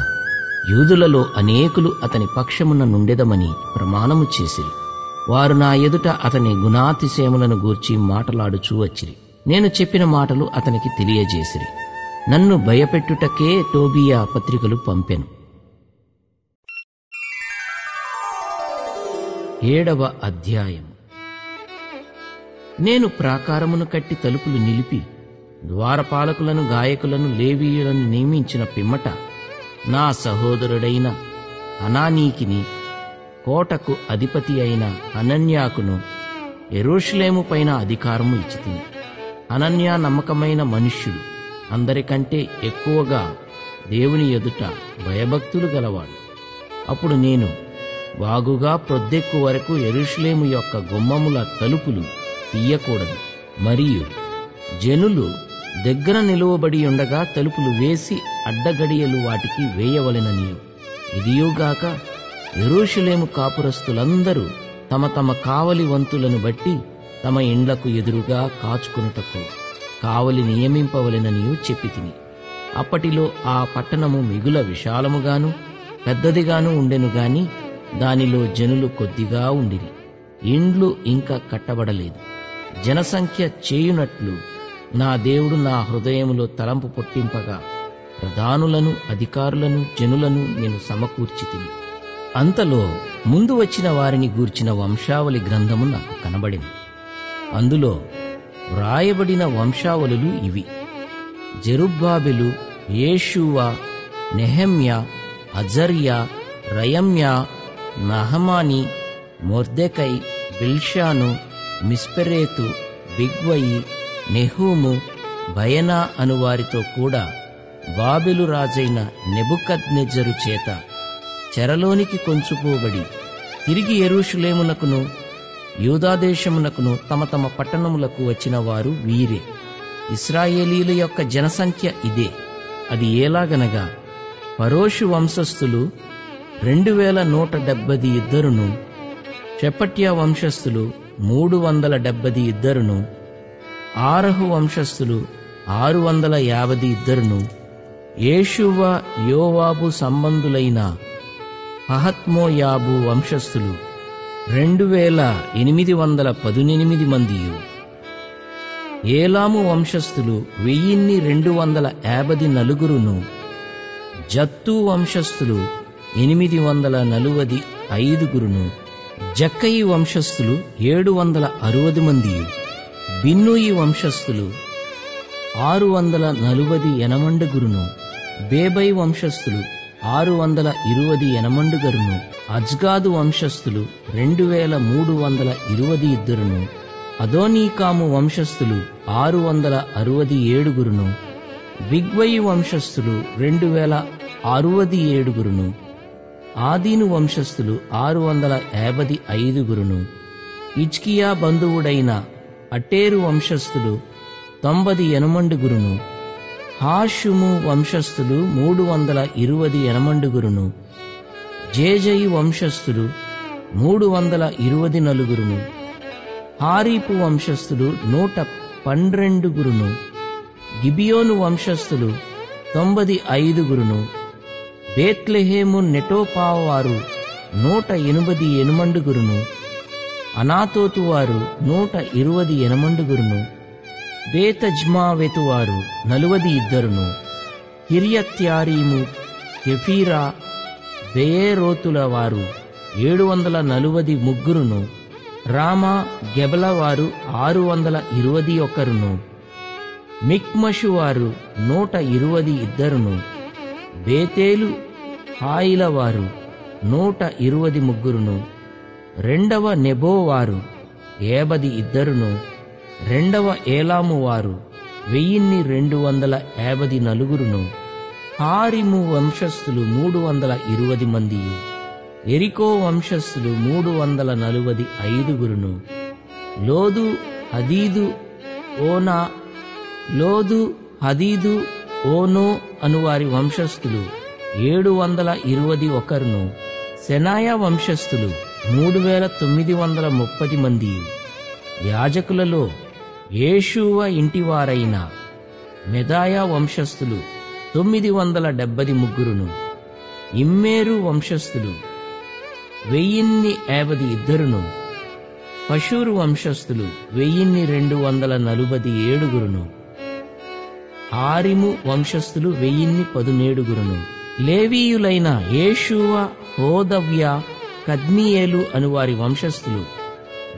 యూదులలో అనేకులు అతని పక్షమున నుండెదమని ప్రమాణము చేసిరి. వారు నా ఎదుట అతని గుణాతిశయములను గూర్చి మాటలాడుచూ వచ్చిరి. నేను చెప్పిన మాటలు అతనికి తెలియజేసిరి. నన్ను భయపెట్టుటకే టోబియా పత్రికలు పంపెను. 7వ అధ్యాయం. నేను ప్రాకారమును కట్టి తలుపులు నిలిపి ద్వారపాలకులను, గాయకులను, లేవీయులను నియమించిన పిమ్మట నా సహోదరుడైన హనానీకిని, కోటకు అధిపతి అయిన హనన్యాకును యెరూషలేము పైన అధికారము ఇచ్చితిని. హనన్యా నమ్మకమైన మనుష్యుడు, అందరికంటే ఎక్కువగా దేవుని ఎదుట భయభక్తులు గలవాడు. అప్పుడు నేను బాగుగా ప్రొద్దెక్కు వరకు యెరూషలేము యొక్క గుమ్మముల తలుపులు తీయకూడదు, మరియు జనులు దగ్గర నిలువబడి ఉండగా తలుపులు వేసి అడ్డగడియలు వాటికి వేయవలెననియు, ఇదియుగాక యెరూషలేము కాపురస్తులందరూ తమ తమ కావలి వంతులను బట్టి తమ ఇండ్లకు ఎదురుగా కాచుకొనుటకు కావలి నియమింపవలెననియు చెప్పితిని. అప్పటిలో ఆ పట్టణము మిగుల విశాలముగాను పెద్దదిగాను ఉండెను గాని దానిలో జనులు కొద్దిగా ఉండిరి. ఇండ్లు ఇంకా కట్టబడలేదు. జనసంఖ్య చేయునట్లు నా దేవుడు నా హృదయములో తలంపు పుట్టింపగా ప్రధానులను, అధికారులను, జనులను నేను సమకూర్చితిని. అంతలో ముందు వచ్చిన వారిని గూర్చిన వంశావళి గ్రంథము నాకు కనబడింది. అందులో వ్రాయబడిన వంశావళులు ఇవి: జెరుబ్బాబెలు, యేషూవ, నెహెమ్యా, అజర్యా, రయమ్యా, నహమాని, మొర్దెకై, బిల్షాను, మిస్పెరేతు, బిగ్వయి, నెహూము, బయనా అనువారితో కూడా బాబెలు రాజైన నెబుకద్నెజరు చేత చెరలోనికి కొంచుపోబడి తిరిగి యెరూషలేమునకును యూదాదేశమునకును తమ తమ పట్టణములకు వచ్చిన వారు వీరే. ఇశ్రాయేలీల యొక్క జనసంఖ్య ఇదే. అది ఎలాగనగా పరోషు వంశస్థులు 2172, షెపట్య వంశస్థులు 372, ఆరహు వంశస్థులు 652, యేషూవ యోవాబు సంబంధులైన పహత్మోయాబు వంశస్థులు 2818 మందియు, ఏలాము వంశస్థులు 1254, జత్తు వంశస్థులు 845, జక్కయి వంశస్థులు 760 మందియు, బిన్నూయి వంశస్థులు 648, బేబై వంశస్థులు 620, అజ్గాదు వంశస్థులు 2322, అదోనీకాము వంశస్థులు 667, బిగ్వయి వంశస్థులు 2067, ఆదీను వంశస్థులు 655, ఇజ్కియా బంధువుడైన అటేరు వంశస్థులు 98, హాషుము వంశస్థులు 328, జేజయి వంశస్థులు 324, హారీపు వంశస్థులు 112, గిబియోను వంశస్థులు 95, బేత్లెహేము నెటోపావారు 188, అనాతోతు వారు 128, బేతజ్మావెతు వారు 42, కిర్యత్యారీము, కెఫీరా, బెయేరోతుల వారు 743, రామా గెబల వారు 621, మిక్మషు వారు 122, బేతేలు హాయిల వారు 123, రెండవ నెబో వారు 52, రెండవ ఏలాము వారు 1254, హారిము వంశస్థులు 320 మందియు, ఎరికో వంశస్థులు 345, లోదు, హదీదు, ఓనా, లోదు, హదీదు, ఓనో అనువారి వంశస్థులు 721, శెనాయా వంశస్థులు 3930 మంది. యాజకులలో యేషూవ ఇంటివారైన మెదాయా వంశస్థులు 973, ఇమ్మేరు వంశస్థులు 1052, పషూరు వంశస్థులు 1247, ఆరిము వంశస్థులు 1017, లేవీయులైన యేషూవ, హోదవ్య, కద్మియేలు అనువారి వంశస్థులు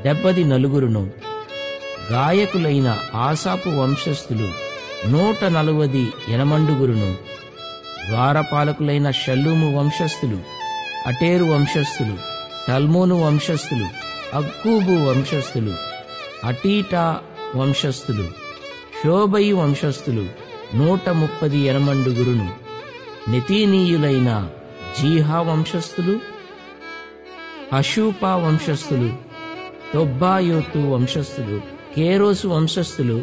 74, గాయకులైన ఆసాపు వంశస్థులు 140 ద్వారపాలకులైన షల్లూము వంశస్థులు, అటేరు వంశస్థులు, టల్మోను వంశస్థులు, అక్కూబు వంశస్థులు, అటీటా వంశస్థులు, షోబయి వంశస్థులు 138, నెతీనీయులైన జీహా వంశస్థులు, హషూపా వంశస్థులు, తొబ్బాయోతు వంశస్థులు, కేరోసు వంశస్థులు,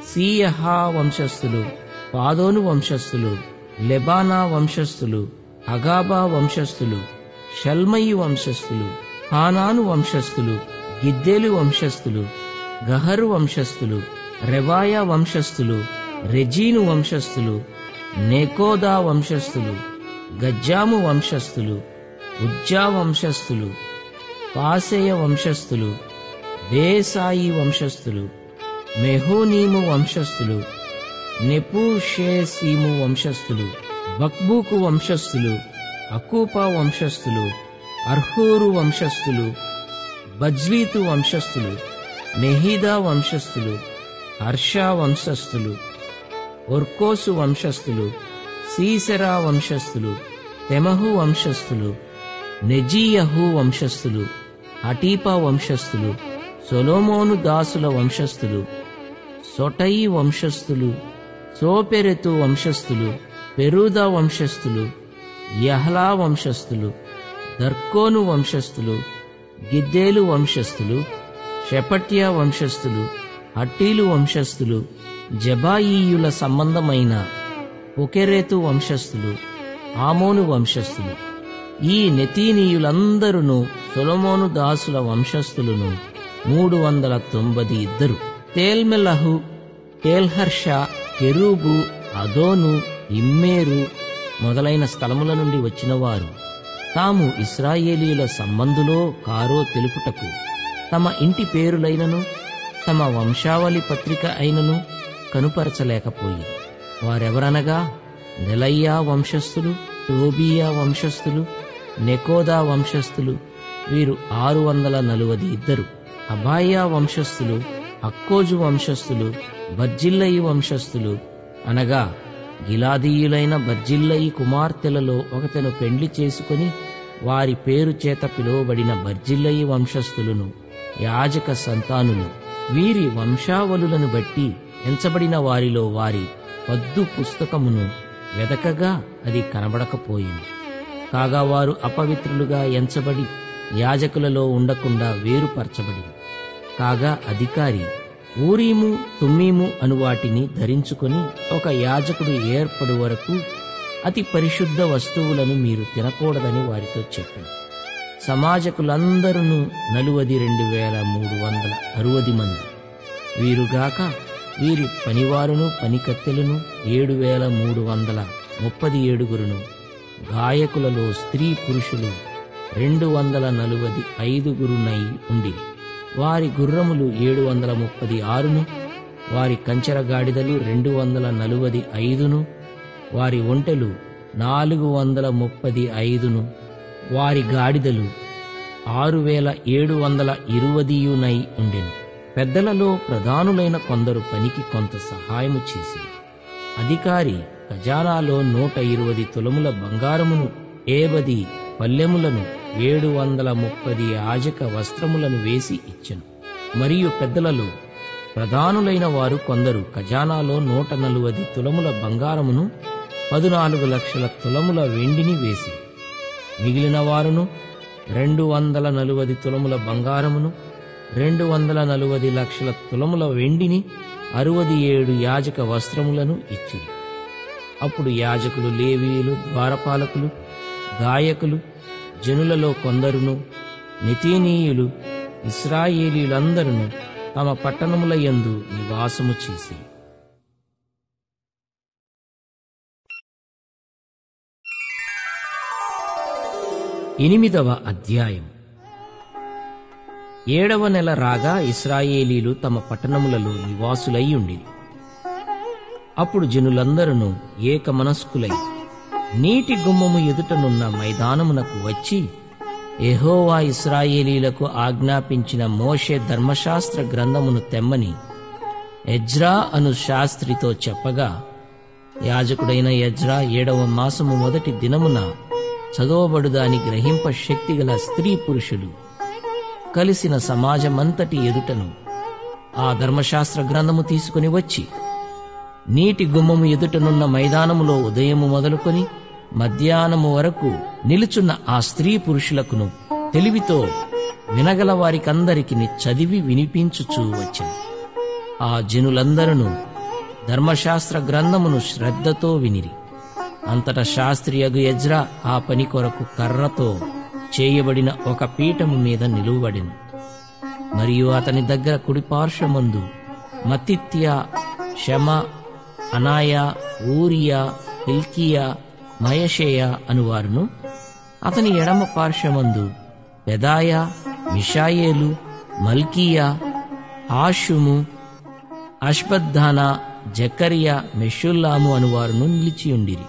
సీయహా వంశస్థులు, పాదోను వంశస్థులు, లెబానా వంశస్థులు, అగాబా వంశస్థులు, షల్మయి వంశస్థులు, హానాను వంశస్థులు, గిద్దెలు వంశస్థులు, గహరు వంశస్థులు, రెవాయా వంశస్థులు, రెజీను వంశస్థులు, నెకోదా వంశస్థులు, గజ్జాము వంశస్థులు, ఉజ్జా వంశస్థులు, పాసెయ వంశస్థులు, బేసాయి వంశస్థులు, మెహోనీము వంశస్థులు, నెపుషేసీము వంశస్థులు, బక్బూకు వంశస్థులు, అకూపా వంశస్థులు, అర్హూరు వంశస్థులు, బజ్లీతు వంశస్థులు, నెహీదా వంశస్థులు, హర్షా వంశస్థులు, ఒర్కోసు వంశస్థులు, సీసెరా వంశస్థులు, తెమహు వంశస్థులు, నెజీయహు వంశస్థులు, హటీపా వంశస్థులు, సొలొమోను దాసుల వంశస్థులు, సొటయి వంశస్థులు, సోపెరెతు వంశస్థులు, పెరూదా వంశస్థులు, యహ్లా వంశస్థులు, దర్కోను వంశస్థులు, గిద్దేలు వంశస్థులు, షెపట్యా వంశస్థులు, హట్టీలు వంశస్థులు, జబాయీయుల సంబంధమైన పొకెరెతు వంశస్థులు, ఆమోను వంశస్థులు. ఈ నెతీనీయులందరూ సొలొమోను దాసుల వంశస్థులను 392. తేల్మెలహు, తేల్హర్ష, కెరూబు, అదోను, ఇమ్మేరు మొదలైన స్థలముల నుండి వచ్చినవారు తాము ఇశ్రాయేలీయుల సంబంధులో కారో తెలుపుటకు తమ ఇంటి పేరులైనను తమ వంశావళి పత్రిక అయినను కనుపరచలేకపోయి. వారెవరనగా నెలయ్యా వంశస్థులు, టోబియా వంశస్థులు, నెకోదా వంశస్థులు, వీరు 642. అబాయా వంశస్థులు, అక్కోజు వంశస్థులు, బర్జిల్లయి వంశస్థులు అనగా గిలాదీయులైన బర్జిల్లయి కుమార్తెలలో ఒకతను పెండ్లి చేసుకుని వారి పేరు చేత పిలువబడిన బర్జిల్లయి వంశస్థులను యాజక సంతానులు. వీరి వంశావళులను బట్టి ఎంచబడిన వారిలో వారి పద్దు పుస్తకమును వెదకగా అది కనబడకపోయింది. కాగా వారు అపవిత్రులుగా ఎంచబడి యాజకులలో ఉండకుండా వేరుపరచబడి, కాగా అధికారి ఊరీము తుమ్మీము అను వాటిని ధరించుకొని ఒక యాజకుడు ఏర్పడు వరకు అతి పరిశుద్ధ వస్తువులను మీరు తినకూడదని వారితో చెప్పారు. సమాజకులందరూ 42,360 మంది. వీరుగాక వీరి పనివారును పనికత్తెలను 7,337. గాయకులలో స్త్రీ పురుషులు 245 ఉండి వారి గుర్రములు 736, వారి కంచెరగాడిదలు 245, వారి ఒంటెలు 435, వారి గాడిదలు 6,720 ఉండెను. పెద్దలలో ప్రధానులైన కొందరు పనికి కొంత సహాయము చేసి అధికారి ఖజానాలో 120 తులముల బంగారమును, 70 పల్లెములను, 730 యాజక వస్త్రములను వేసి ఇచ్చెను. మరియు పెద్దలలో ప్రధానులైన వారు కొందరు ఖజానాలో 140 తులముల బంగారమును, 14 లక్షల తులముల వెండిని వేసి, మిగిలిన వారును 240 తులముల బంగారమును, 240 లక్షల తులముల వెండిని, 67 యాజక వస్త్రములను ఇచ్చిరి. అప్పుడు యాజకులు, లేవీయులు, ద్వారపాలకులు, గాయకులు, జనులలో కొందరును, నెతీనీయులు, ఇశ్రాయేలీయులందరూ తమ పట్టణముల యందు నివాసము చేసి 8వ అధ్యాయం. 7వ నెల రాగా ఇశ్రాయేలీలు తమ పట్టణములలో నివాసులయ్యుండిరి. అప్పుడు జనులందరూ ఏకమనస్కులై నీటి గుమ్మము ఎదుటనున్న మైదానమునకు వచ్చి యెహోవా ఇశ్రాయేలీలకు ఆజ్ఞాపించిన మోషే ధర్మశాస్త్ర గ్రంథమును తెమ్మని ఎజ్రా అను శాస్త్రితో చెప్పగా, యాజకుడైన ఎజ్రా 7వ మాసము మొదటి దినమున చదవబడుదాని గ్రహింప శక్తిగల స్త్రీ పురుషులు కలిసిన సమాజమంతటి ఎదుటను ఆ ధర్మశాస్త్ర గ్రంథము తీసుకుని వచ్చి నీటి గుమ్మము ఎదుటనున్న మైదానములో ఉదయము మొదలుకొని మధ్యాహ్నము వరకు నిలుచున్న ఆ స్త్రీ పురుషులకును తెలివితో వినగల వారికందరికి చదివి వినిపించుచూ వచ్చెను. ఆ జనులందరూ ధర్మశాస్త్ర గ్రంథమును శ్రద్ధతో వినిరి. అంతటా శాస్త్రియగు ఎజ్రా ఆ పని కొరకు కర్రతో చేయబడిన ఒక పీఠము మీద నిలువబడెను. మరియు అతని దగ్గర కుడిపార్శ్వమందు మత్తిత్యా, షమ, అనాయా, ఊరియా, హిల్కియా, మయషేయ అనువారును, అతని ఎడమ పార్శ్వమందు పెదాయా, మిషాయేలు, మల్కీయా, ఆషుము, అష్బద్దానా, జకరియా, మెషుల్లాము అనువారును నిలిచియుండిరి.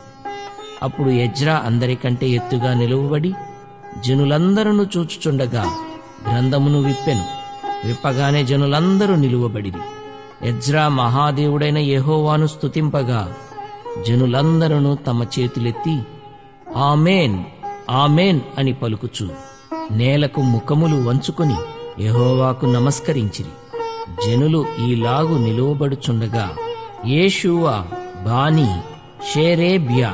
అప్పుడు ఎజ్రా అందరికంటే ఎత్తుగా నిలువబడి జనులందరూ చూచుచుండగా గ్రంథమును విప్పెను. విప్పగానే జనులందరూ నిలువబడిరి. ఎజ్రా మహాదేవుడైన యెహోవాను స్తుతింపగా జనులందరూ తమ చేతులెత్తి ఆమేన్, ఆమేన్ అని పలుకుచు నేలకు ముఖములు వంచుకొని యెహోవాకు నమస్కరించిరి. జనులు ఈలాగు నిలువబడుచుండగా యేషూవా, బానీ, షేరేబ్యా,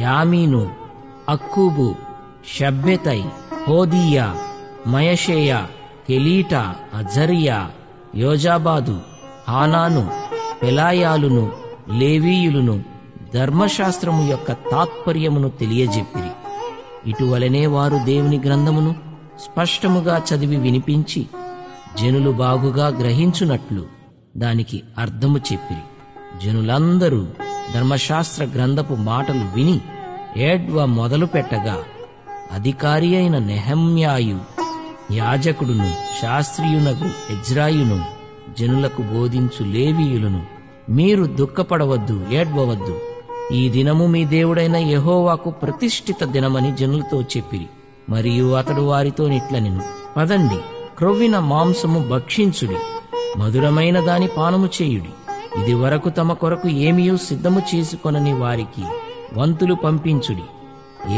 యామీను, అక్కూబు, షబ్బెతై, హోదీయా, మయషేయ, కెలీటా, అజరియా, యోజాబాదు, హానాను, పెలాయాలును, లేవీయులును ధర్మశాస్త్రము యొక్క తాత్పర్యమును తెలియజెప్పిరి. ఇటువలనే వారు దేవుని గ్రంథమును స్పష్టముగా చదివి వినిపించి జనులు బాగుగా గ్రహించునట్లు దానికి అర్థము చెప్పిరి. జనులందరూ ధర్మశాస్త్ర గ్రంథపు మాటలు విని ఏడ్వ మొదలు పెట్టగా అధికారి అయిన నెహమ్యాయు, యాజకుడును, శాస్త్రియునగు ఎజ్రాయును, జనులకు బోధించు లేవీయులను మీరు దుఃఖపడవద్దు, ఏడ్వవద్దు, ఈ దినము మీ దేవుడైన యెహోవాకు ప్రతిష్ఠిత దినమని జనులతో చెప్పిరి. మరియు అతడు వారితో నిట్లనెను, పదండి, క్రొవ్విన మాంసము భక్షించుడి, మధురమైన దాని పానము చేయుడి. ఇది వరకు తమ కొరకు ఏమియూ సిద్ధము చేసుకొనని వారికి వంతులు పంపించుడి.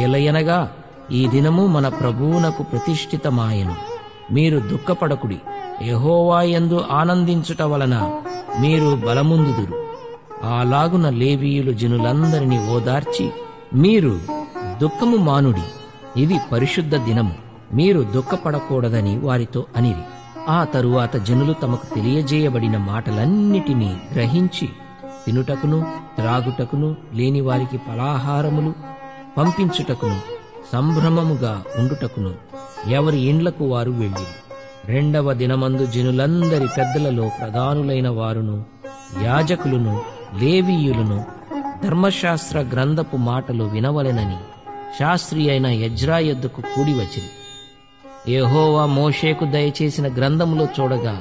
ఏలయనగా ఈ దినము మన ప్రభువునకు ప్రతిష్ఠితమాయెను. మీరు దుఃఖపడకుడి, యెహోవా యందు ఆనందించుట వలన మీరు బలముందుదురు. అలాగున లేవీయులు జనులందరినీ ఓదార్చి, మీరు దుఃఖము మానుడి, ఇది పరిశుద్ధ దినము, మీరు దుఃఖపడకూడదని వారితో అనిరి. ఆ తరువాత జనులు తమకు తెలియజేయబడిన మాటలన్నిటినీ గ్రహించి తినుటకును త్రాగుటకును లేని వారికి ఫలాహారములు పంపించుటకును సంభ్రమముగా ఉండుటకును ఎవరి ఇండ్లకు వారు వెళ్ళిరి. 2వ దినమందు జనులందరి పెద్దలలో ప్రధానులైన వారును, యాజకులను, లేవీయులను ధర్మశాస్త్ర గ్రంథపు మాటలు వినవలెనని శాస్త్రి అయిన ఎజ్రా యొద్దకు కూడివచ్చిరి. యెహోవా మోషేకు దయచేసిన గ్రంథములో చూడగా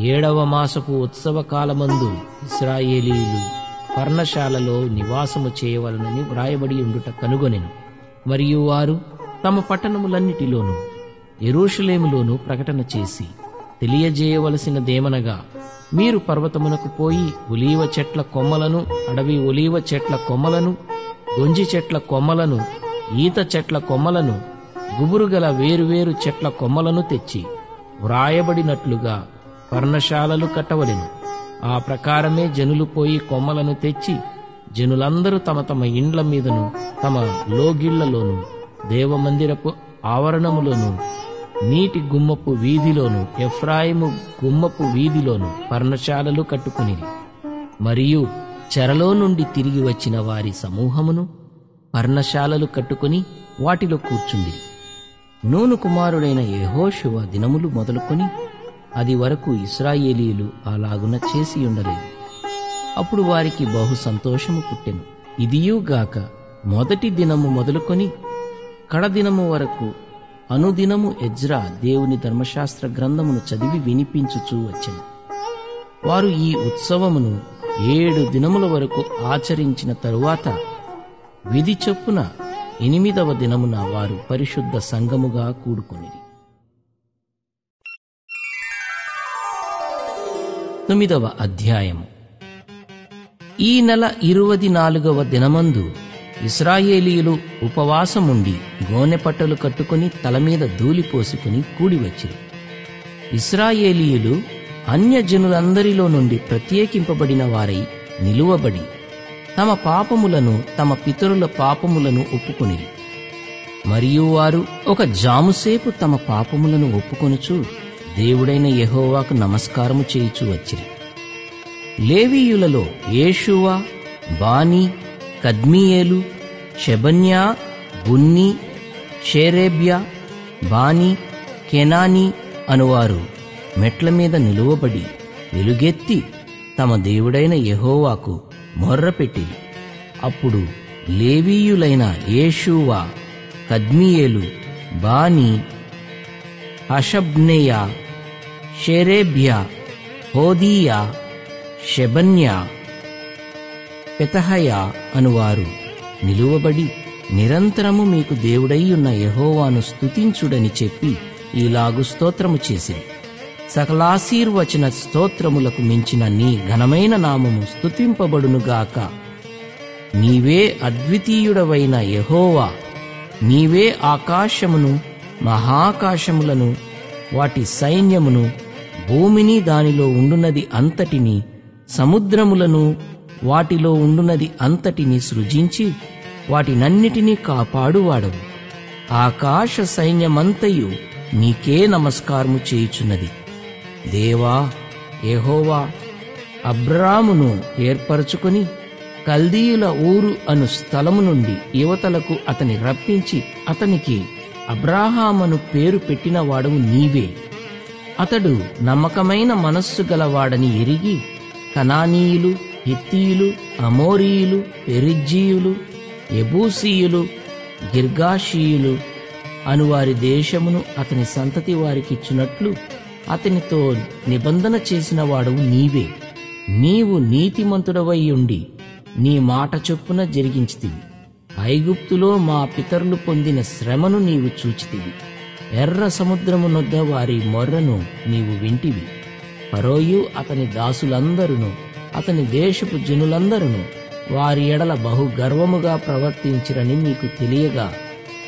7వ మాసపు ఉత్సవ కాలమందు ఇశ్రాయేలీయులు పర్ణశాలలో నివాసము చేయవలనని వ్రాయబడి ఉండుట కనుగొనెను. మరియు వారు తమ పట్టణములన్నిటిలోనూ యెరూషలేములోనూ ప్రకటన చేసి తెలియజేయవలసినదేమనగా, మీరు పర్వతమునకు పోయి ఒలీవ చెట్ల కొమ్మలను, అడవి ఒలీవ చెట్ల కొమ్మలను, గొంజి చెట్ల కొమ్మలను, ఈత చెట్ల కొమ్మలను, గుబురుగల వేరువేరు చెట్ల కొమ్మలను తెచ్చి వ్రాయబడినట్లుగా పర్ణశాలలు కట్టవలెను. ఆ ప్రకారమే జనులు పోయి కొమ్మలను తెచ్చి జనులందరూ తమ తమ ఇండ్ల మీదను, తమ లోగిళ్లలోను, దేవమందిరపు ఆవరణములోను, నీటి గుమ్మపు వీధిలోను, ఎఫ్రాయిము గుమ్మపు వీధిలోను పర్ణశాలలు కట్టుకునిరి. మరియు చెరలో నుండి తిరిగి వచ్చిన వారి సమూహమును పర్ణశాలలు కట్టుకుని వాటిలో కూర్చుండిరి. నూను కుమారుడైన యెహోషువ దినములు మొదలుకొని అది వరకు ఇశ్రాయేలీయులు అలాగున చేసియుండలేదు. అప్పుడు వారికి బహు సంతోషము పుట్టెను. ఇదియుగాక మొదటి దినము మొదలుకొని కడదినము వరకు అనుదినము ఎజ్రా దేవుని ధర్మశాస్త్ర గ్రంథమును చదివి వినిపించుచూ వచ్చెను. వారు ఈ ఉత్సవమును 7 దినముల వరకు ఆచరించిన తరువాత విధి చొప్పున 8వ దినమున వారు పరిశుద్ధ సంఘముగా కూడుకొనిరి. 9వ అధ్యాయము. ఈ నెల 24వ దినమందు ఇశ్రాయేలీయులు ఉపవాసముండి గోనెపట్టలు కట్టుకుని తలమీద ధూళి పోసుకుని కూడివచ్చిరి. ఇశ్రాయేలీయులు అన్యజనులందరిలో నుండి ప్రత్యేకింపబడిన వారై నిలువబడి తమ పాపములను తమ పితరుల పాపములను ఒప్పుకొనిరి. మరియు వారు ఒక జాముసేపు తమ పాపములను ఒప్పుకొనుచు దేవుడైన యెహోవాకు నమస్కారము చేయుచు వచ్చిరి. లేవీయులలో యేషూవ, బానీ, కద్మీయేలు, షెబన్యా, బున్నీ, షేరేబ్యా, బానీ, కెనానీ అనువారు మెట్ల మీద నిలువబడి వెలుగెత్తి తమ దేవుడైన యెహోవాకు మొర్రపెట్టిరి. అప్పుడు లేవీయులైన యేషూవ, కద్మీయేలు, బానీ, హషబ్నెయ, షేరేబ్యా, హోదీయా, షెబన్యా, పెతహయ అనువారు నిలువబడి నిరంతరము మీకు దేవుడైయున్న యెహోవాను స్తుతించుడని చెప్పి ఈలాగు స్తోత్రము చేసిరి. సకలాశీర్వచన స్తోత్రములకు మించిన నీ ఘనమైన నామము స్తుతింపబడునుగాక. నీవే అద్వితీయుడవైన యెహోవా, నీవే ఆకాశమును మహాకాశములను వాటి సైన్యమును భూమిని దానిలో ఉండునది అంతటిని సముద్రములను వాటిలో ఉండునది అంతటిని సృజించి వాటినన్నిటినీ కాపాడువాడవు. ఆకాశ సైన్యమంతయు నీకే నమస్కారము చేయుచున్నది. దేవా యెహోవా అబ్రామును ఏర్పరచుకొని కల్దీయుల ఊరు అను స్థలము నుండి యువతలకు అతని రప్పించి అతనికి అబ్రాహామను పేరు పెట్టిన వాడవు నీవే. అతడు నమ్మకమైన మనస్సు గలవాడని ఎరిగి కనానీయులు, హిత్తీయులు, అమోరీయులు, పెరిజ్జీయులు, యెబూసీయులు, గిర్గాషీయులు అనువారి దేశమును అతని సంతతి వారికిచ్చునట్లు అతనితో నిబంధన చేసిన వాడవు నీవే. నీవు నీతిమంతుడవై ఉండి నీ మాట చొప్పున జరిగించితివి. ఐగుప్తులో మా పితరులు పొందిన శ్రమను నీవు చూచితివి. ఎర్ర సముద్రము నొద్ద వారి మొర్రను నీవు వింటివి. ఫరోయు అతని దాసులందరును అతని దేశపు జనులందరును వారి ఎడల బహు గర్వముగా ప్రవర్తించిరని నీకు తెలియగా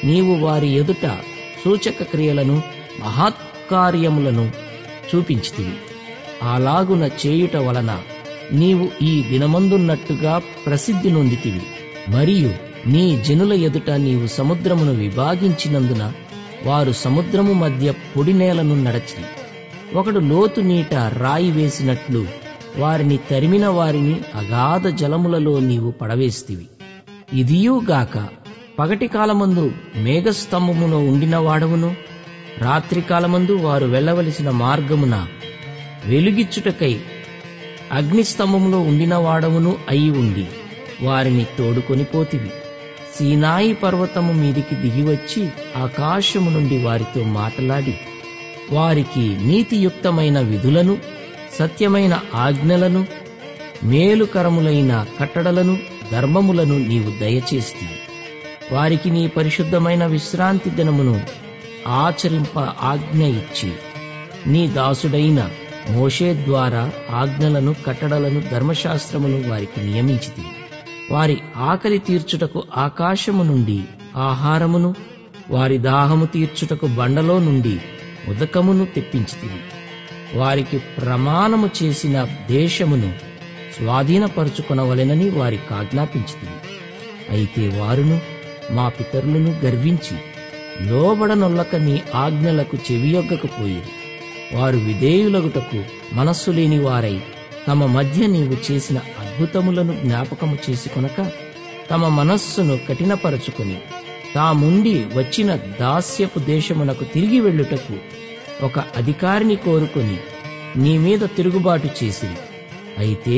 నీవు వారి ఎదుట సూచక క్రియలను మహత్కార్యములను చూపించితివి. అలాగున చేయుట వలన నీవు ఈ దినమందున్నట్టుగా ప్రసిద్ధి నొందితివి. మరియు నీ జనుల ఎదుట నీవు సముద్రమును విభాగించినందున వారు సముద్రము మధ్య పొడి నేలను నడచిరి. ఒకడు లోతు నీట రాయి వేసినట్లు వారిని తరిమిన వారిని అగాధ జలములలో నీవు పడవేస్తివి. ఇదియుగాక పగటి కాలమందు మేఘస్తంభములో ఉండిన వాడవును, రాత్రికాలమందు వారు వెళ్లవలసిన మార్గమున వెలుగిచ్చుటకై అగ్నిస్తంభములో ఉండిన వాడవును అయి ఉండి వారిని తోడుకొని పోతివి. సీనాయి పర్వతము మీదికి దిగివచ్చి ఆకాశము నుండి వారితో మాటలాడి వారికి నీతియుక్తమైన విధులను, సత్యమైన ఆజ్ఞలను, మేలుకరములైన కట్టడలను, ధర్మములను నీవు దయచేస్తివి. వారికి నీ పరిశుద్ధమైన విశ్రాంతి దినమును ఆచరింప ఆజ్ఞ ఇచ్చి నీ దాసుడైన మోషే ద్వారా ఆజ్ఞలను, కట్టడలను, ధర్మశాస్త్రమును వారికి నియమించితివి. వారి ఆకలి తీర్చుటకు ఆకాశము నుండి ఆహారమును, వారి దాహము తీర్చుటకు బండలో నుండి ఉదకమును తెప్పించితివి. వారికి ప్రమాణము చేసిన దేశమును స్వాధీనపరుచుకొనవలెనని వారికి ఆజ్ఞాపించితివి. అయితే వారును మా పితరులను గర్వించి లోబడనొల్లక నీ ఆజ్ఞలకు చెవియొగ్గకపోయిరి. వారు విధేయులగుటకు మనస్సు లేని వారై తమ మధ్య నీవు చేసిన అద్భుతములను జ్ఞాపకము చేసుకొనక తమ మనస్సును కఠినపరచుకొని తాముండి వచ్చిన దాస్యపు దేశమునకు తిరిగి వెళ్ళుటకు ఒక అధికారిని కోరుకొని నీ మీద తిరుగుబాటు చేసిరి. అయితే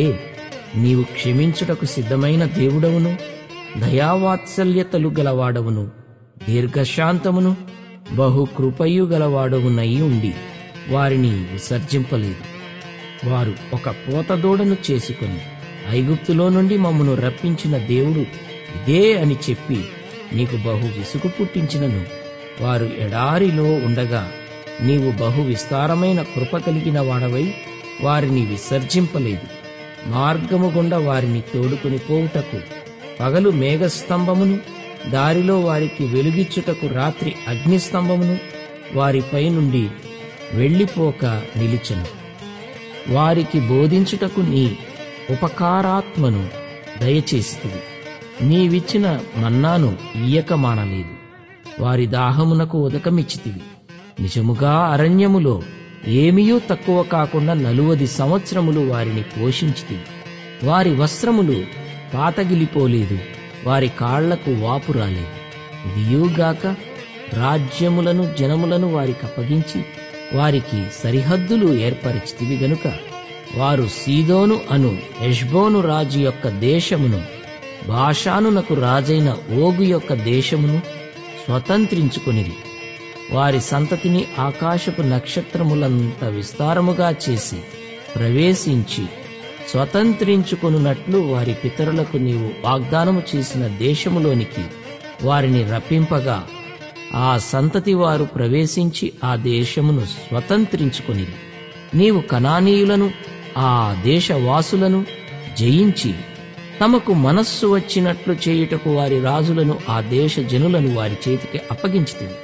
నీవు క్షమించుటకు సిద్ధమైన దేవుడవును, దయావాత్సల్యతలు గలవాడవును, దీర్ఘశాంతమును, బహుకృపయు గలవాడవునై ఉండి వారిని విసర్జింపలేదు. వారు ఒక పోతదూడను చేసుకొని ఐగుప్తులో నుండి మమ్మను రప్పించిన దేవుడు ఇదే అని చెప్పి నీకు బహు విసుగు పుట్టించినను వారు ఎడారిలో ఉండగా నీవు బహు విస్తారమైన కృప కలిగిన వాడవై వారిని విసర్జింపలేదు. మార్గము గుండా వారిని తోడుకుని పోవుటకు పగలు మేఘస్తంభమును, దారిలో వారికి వెలుగిచ్చుటకు రాత్రి అగ్నిస్తంభమును వారిపై నుండి వెళ్లిపోక నిలిచెను. వారికి బోధించుటకు నీ ఉపకారాత్మను దయచేసితివి. నీవిచ్చిన మన్నాను ఇయ్యక మానలేదు. వారి దాహమునకు ఉదకమిచ్చితివి. నిజముగా అరణ్యములో ఏమీయూ తక్కువ కాకుండా 40 సంవత్సరములు వారిని పోషించితివి. వారి వస్త్రములు పాతగిలిపోలేదు, వారి కాళ్లకు వాపు రాలేదు. ఇదియుగాక రాజ్యములను జనములను వారికప్పగించి వారికి సరిహద్దులు ఏర్పరిచితివి గనుక వారు సీదోను అను హెష్బోను రాజు యొక్క దేశమును, బాషానునకు రాజైన ఓగు యొక్క దేశమును స్వతంత్రించుకొనిరి. వారి సంతతిని ఆకాశపు నక్షత్రములంత విస్తారముగా చేసి ప్రవేశించి స్వతంత్రించుకొనున్నట్లు వారి పితరులకు నీవు వాగ్దానము చేసిన దేశములోనికి వారిని రప్పింపగా ఆ సంతతి వారు ప్రవేశించి ఆ దేశమును స్వతంత్రించుకొనిరి. నీవు కనానీయులను, ఆ దేశవాసులను జయించి తమకు మనస్సు వచ్చినట్లు చేయుటకు వారి రాజులను, ఆ దేశ జనులను వారి చేతికి అప్పగించితివి.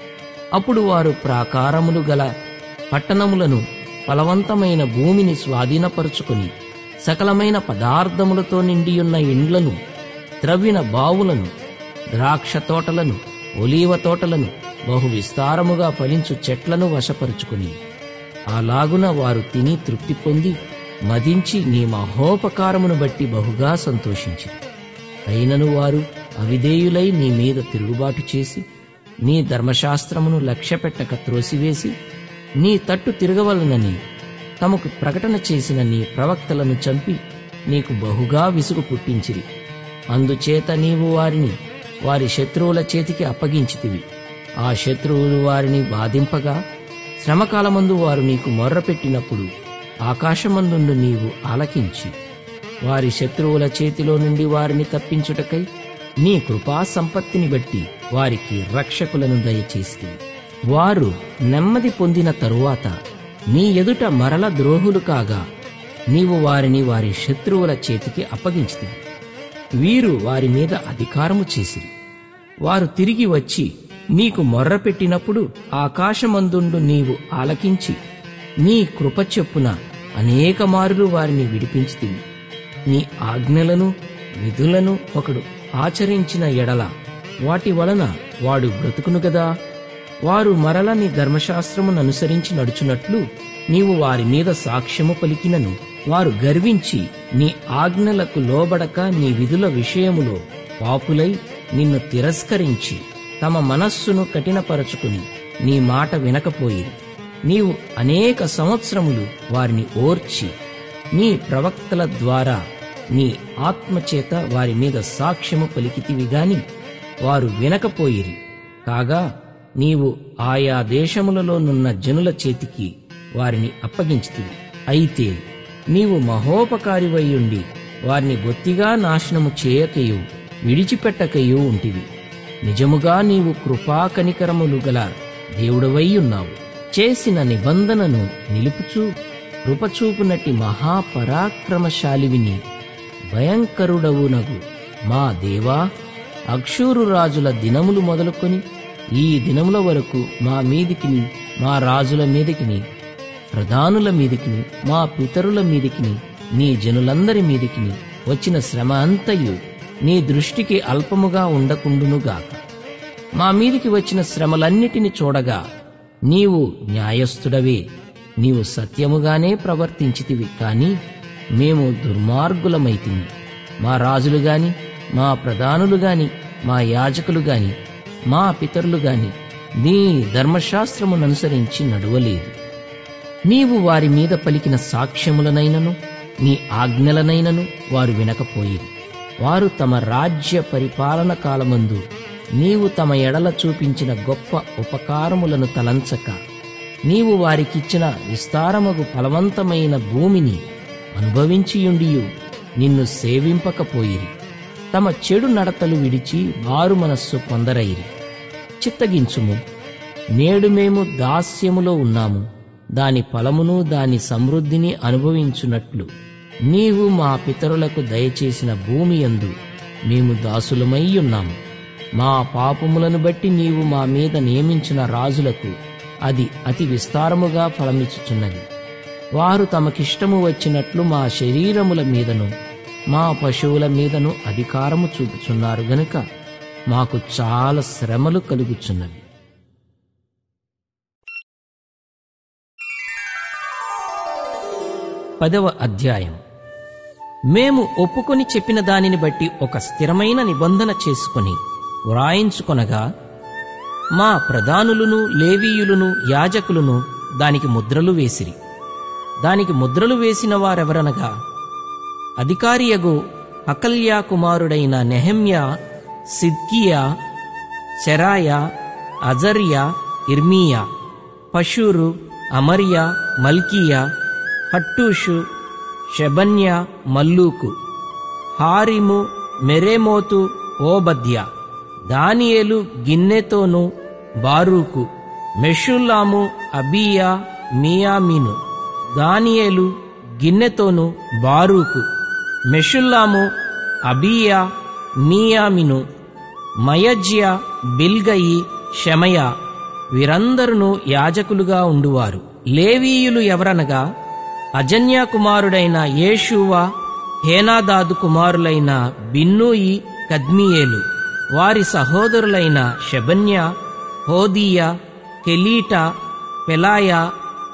అప్పుడు వారు ప్రాకారములు గల పట్టణములను, ఫలవంతమైన భూమిని స్వాధీనపరుచుకుని సకలమైన పదార్థములతో నిండియున్న ఇండ్లను, త్రవ్విన బావులను, ద్రాక్ష తోటలను, ఒలీవ తోటలను, బహు విస్తారముగా ఫలించు చెట్లను వశపరుచుకుని అలాగున వారు తిని తృప్తి పొంది మదించి నీ మహోపకారమును బట్టి బహుగా సంతోషించి అయినను వారు అవిధేయులై నీ మీద తిరుగుబాటు చేసి నీ ధర్మశాస్త్రమును లక్ష్యపెట్టక త్రోసివేసి నీ తట్టు తిరగవలనని తమకు ప్రకటన చేసిన నీ ప్రవక్తలను చంపి నీకు బహుగా విసుగు పుట్టించిరి. అందుచేత నీవు వారిని వారి శత్రువుల చేతికి అప్పగించితివి. ఆ శత్రువులు వారిని బాధింపగా శ్రమకాలమందు వారు నీకు మొర్రపెట్టినప్పుడు ఆకాశమందుండు నీవు ఆలకించి వారి శత్రువుల చేతిలో నుండి వారిని తప్పించుటకై నీ కృపా సంపత్తిని బట్టి వారికి రక్షకులను దయచేసితివి. వారు నెమ్మది పొందిన తరువాత నీ ఎదుట మరల ద్రోహులు కాగా నీవు వారిని వారి శత్రువుల చేతికి అప్పగించితివి. వీరు వారి మీద అధికారము చేసిరి. వారు తిరిగి వచ్చి నీకు మొర్రపెట్టినప్పుడు ఆకాశమందుండు నీవు ఆలకించి నీ కృప చొప్పున అనేక మారులు వారిని విడిపించితివి. నీ ఆజ్ఞలను విధులను ఒకడు ఆచరించిన ఎడల వాటి వలన వాడు బ్రతుకును గదా. వారు మరల నీ ధర్మశాస్త్రమును అనుసరించి నడుచున్నట్లు నీవు వారి మీద సాక్ష్యము పలికినను వారు గర్వించి నీ ఆజ్ఞలకు లోబడక నీ విధుల విషయములో పాపులై నిన్ను తిరస్కరించి తమ మనస్సును కఠినపరచుకుని నీ మాట వినకపోయిరి. నీవు అనేక సంవత్సరములు వారిని ఓర్చి నీ ప్రవక్తల ద్వారా నీ ఆత్మచేత వారి మీద సాక్ష్యము పలికితివి గాని వారు వినకపోయిరి. కాగా నీవు ఆయా దేశములలోనున్న జనుల చేతికి వారిని అప్పగించితివి. అయితే నీవు మహోపకారివైయుండి వారిని బొత్తిగా నాశనము చేయకయు విడిచిపెట్టకయు ఉంటివి. నిజముగా నీవు కృపా కనికరములు గల దేవుడవై ఉన్నావు. చేసిన నిబంధనను నిలుపుచూ కృపచూపునట్టి మహాపరాక్రమశాలివిని భయంకరుడవునగు మా దేవా, అక్షూరు రాజుల దినములు మొదలుకొని ఈ దినముల వరకు మా మీదికిని, మా రాజుల మీదికిని, ప్రధానుల మీదికిని, మా పితరుల మీదికిని, నీ జనులందరి మీదికిని వచ్చిన శ్రమ అంతయు నీ దృష్టికి అల్పముగా ఉండకుండునుగాక. మా మీదికి వచ్చిన శ్రమలన్నిటిని చూడగా నీవు న్యాయస్థుడవే. నీవు సత్యముగానే ప్రవర్తించితివి, కాని మేము దుర్మార్గులమైతిమి. మా రాజులు గాని, మా ప్రధానులు గాని, మా యాజకులు గాని, మా పితరులు గాని నీ ధర్మశాస్త్రముననుసరించి నడువలేదు. నీవు వారి మీద పలికిన సాక్ష్యములనైనను నీ ఆజ్ఞలనైనను వారు వినకపోయిరి. వారు తమ రాజ్య పరిపాలన కాలమందు నీవు తమ ఎడల చూపించిన గొప్ప ఉపకారములను తలంచక, నీవు వారికిచ్చిన విస్తారమగు ఫలవంతమైన భూమిని అనుభవించియుండియు నిన్ను సేవింపకపోయిరి. తమ చెడు నడతలు విడిచి మారు మనస్సు పొందరైరి. చిత్తగించుము, నేడు మేము దాస్యములో ఉన్నాము, దాని ఫలమును దాని సమృద్ధిని అనుభవించున్నట్లు నీవు మా పితరులకు దయచేసిన భూమి యందు మేము దాసులమై ఉన్నాము. మా పాపములను బట్టి నీవు మా మీద నియమించిన రాజులకు అది అతి విస్తారముగా ఫలమిచ్చుచున్నది. వారు తమకిష్టము వచ్చినట్లు మా శరీరముల మీదను మా పశువుల మీదను అధికారము చూపుచున్నారు గనుక మాకు చాలా శ్రమలు కలుగుచున్నవి. 10వ అధ్యాయం. మేము ఒప్పుకొని చెప్పిన దానిని బట్టి ఒక స్థిరమైన నిబంధన చేసుకొని వ్రాయించుకొనగా, మా ప్రధానులను, లేవీయులను, యాజకులను దానికి ముద్రలు వేసిరి. దానికి ముద్రలు వేసిన వారెవరనగా, అధికారియగు హకల్యా కుమారుడైన నెహెమ్యా, సిద్కియా, సెరాయా, అజర్యా, ఇర్మీయా, Pashhur, Amariah, Malchijah, హట్టూషు, షెబన్యా, మల్లూకు, Harim, Meremoth, ఓబద్యా, దానియేలు, గిన్నెతోను, బారూకు, మెషుల్లాము, అబీయా, మియామిను. దానియేలు, గిన్నెతోను, బారూకు, మెషుల్లాము, అబీయా, మియామిను, మయజ్యా, బిల్గయి, షెమయా వీరందరూ యాజకులుగా ఉండువారు. లేవీయులు ఎవరనగా, అజన్యా కుమారుడైన యేషూవా, హేనాదాదు కుమారులైన బిన్నూయి, కద్మియేలు, వారి సహోదరులైన షెబన్యా, హోదీయా, కెలీటా, పెలాయా,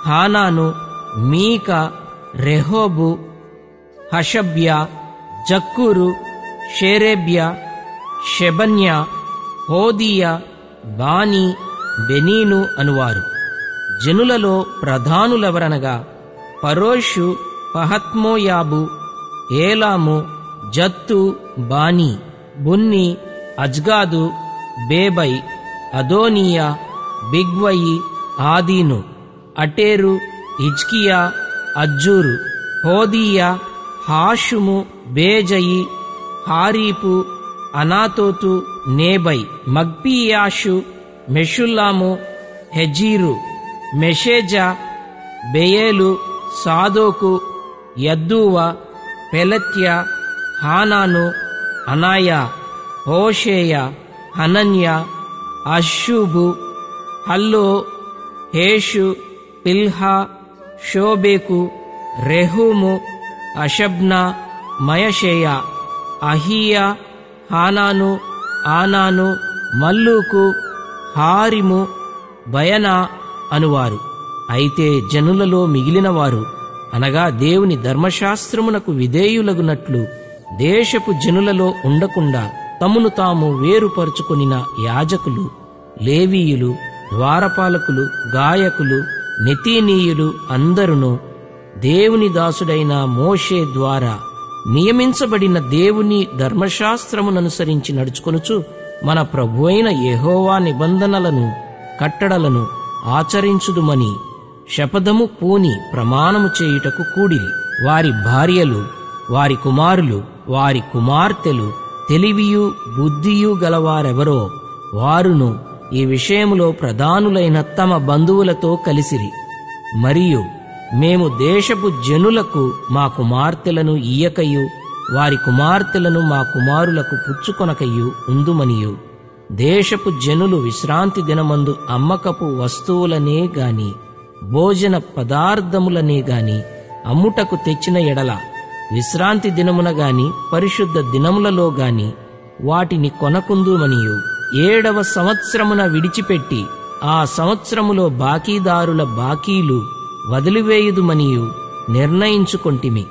హానాను, మీకా, రెహోబు, హషబ్యా, జక్కూరు, షేరేబ్యా, షెబన్యా, హోదీయా, బానీ, బెనీను అనువారు. జనులలో ప్రధానులెవరనగా, పరోషు, పహత్మోయాబు, ఏలాము, జత్తు, బానీ, బున్ని, అజ్గాదు, బేబై, అదోనియా, బిగ్వయి, ఆదీను, అటేరు, హిజ్కియా, అజ్జూరు, హోదీయా, హాషుము, బేజయి, హారీపు, అనాతోతు, నేబై, మగ్పీయాషు, మెషుల్లాము, హెజీరు, మెషేజా, బెయేలు, సాదోకు, యద్దూవ, పెలత్య, హానాను, అనాయా, హోషేయ, హనన్య, అషూబు, హల్లో, హేషు, పిల్హా, షోబేకు, రెహూము, అషబ్నా, మయషేయ, అహీయా, హానాను, ఆనాను, మల్లూకు, హారిము, బయనా అనువారు. అయితే జనులలో మిగిలినవారు, అనగా దేవుని ధర్మశాస్త్రమునకు విధేయులగునట్లు దేశపు జనులలో ఉండకుండా తమను తాము వేరుపరుచుకొనిన యాజకులు, లేవీయులు, ద్వారపాలకులు, గాయకులు, నెతీనీయులు అందరును దేవుని దాసుడైన మోషే ద్వారా నియమించబడిన దేవుని ధర్మశాస్త్రముననుసరించి నడుచుకొనుచు మన ప్రభువైన యెహోవా నిబంధనలను, కట్టడలను ఆచరించుదుమని శపథము పూని ప్రమాణము చేయుటకు కూడిరి. వారి భార్యలు, వారి కుమారులు, వారి కుమార్తెలు తెలివియు బుద్ధియు గలవారెవరో వారును ఈ విషయములో ప్రధానులైన తమ బంధువులతో కలిసిరి. మరియు మేము దేశపు జనులకు మా కుమార్తెలను ఇయ్యకయు, వారి కుమార్తెలను మా కుమారులకు పుచ్చుకొనకయు ఉందుమనియు, దేశపు జనులు విశ్రాంతి దినమందు అమ్మకపు వస్తువులనే గాని భోజన పదార్థములనే గాని అమ్ముటకు తెచ్చిన ఎడల విశ్రాంతి దినమున గాని పరిశుద్ధ దినములలో గాని వాటిని కొనకుందుమనియు, 7వ సంవత్సరమున విడిచిపెట్టి ఆ సంవత్సరములో బాకీదారుల బాకీలు వదిలివేయుదుమనియు నిర్ణయించుకొంటిమి.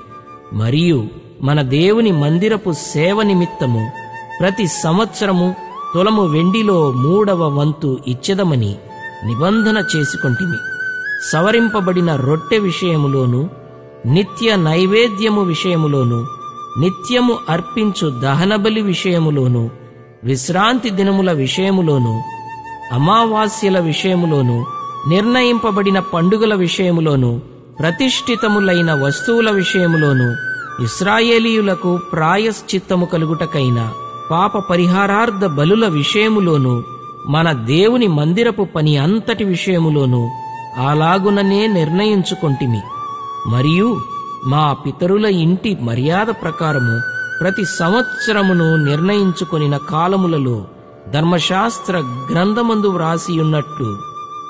మరియు మన దేవుని మందిరపు సేవ నిమిత్తము ప్రతి సంవత్సరము తులము వెండిలో 3వ వంతు ఇచ్చెదమని నిబంధన చేసుకొంటిమి. సవరింపబడిన రొట్టె విషయములోను, నిత్య నైవేద్యము విషయములోను, నిత్యము అర్పించు దహనబలి విషయములోను, విశ్రాంతి దినముల విషయములోను, అమావాస్యల విషయములోను, నిర్ణయింపబడిన పండుగల విషయములోను, ప్రతిష్ఠితములైన వస్తువుల విషయములోను, ఇశ్రాయేలీయులకు ప్రాయశ్చిత్తము కలుగుటకైన పాప పరిహారార్థ బలుల విషయములోను, మన దేవుని మందిరపు పని అంతటి విషయములోను అలాగుననే నిర్ణయించుకొంటిమి. మరియు మా పితరుల ఇంటి మర్యాద ప్రకారము ప్రతి సంవత్సరమును నిర్ణయించుకొనిన కాలములలో ధర్మశాస్త్ర గ్రంథమందు వ్రాసియున్నట్లు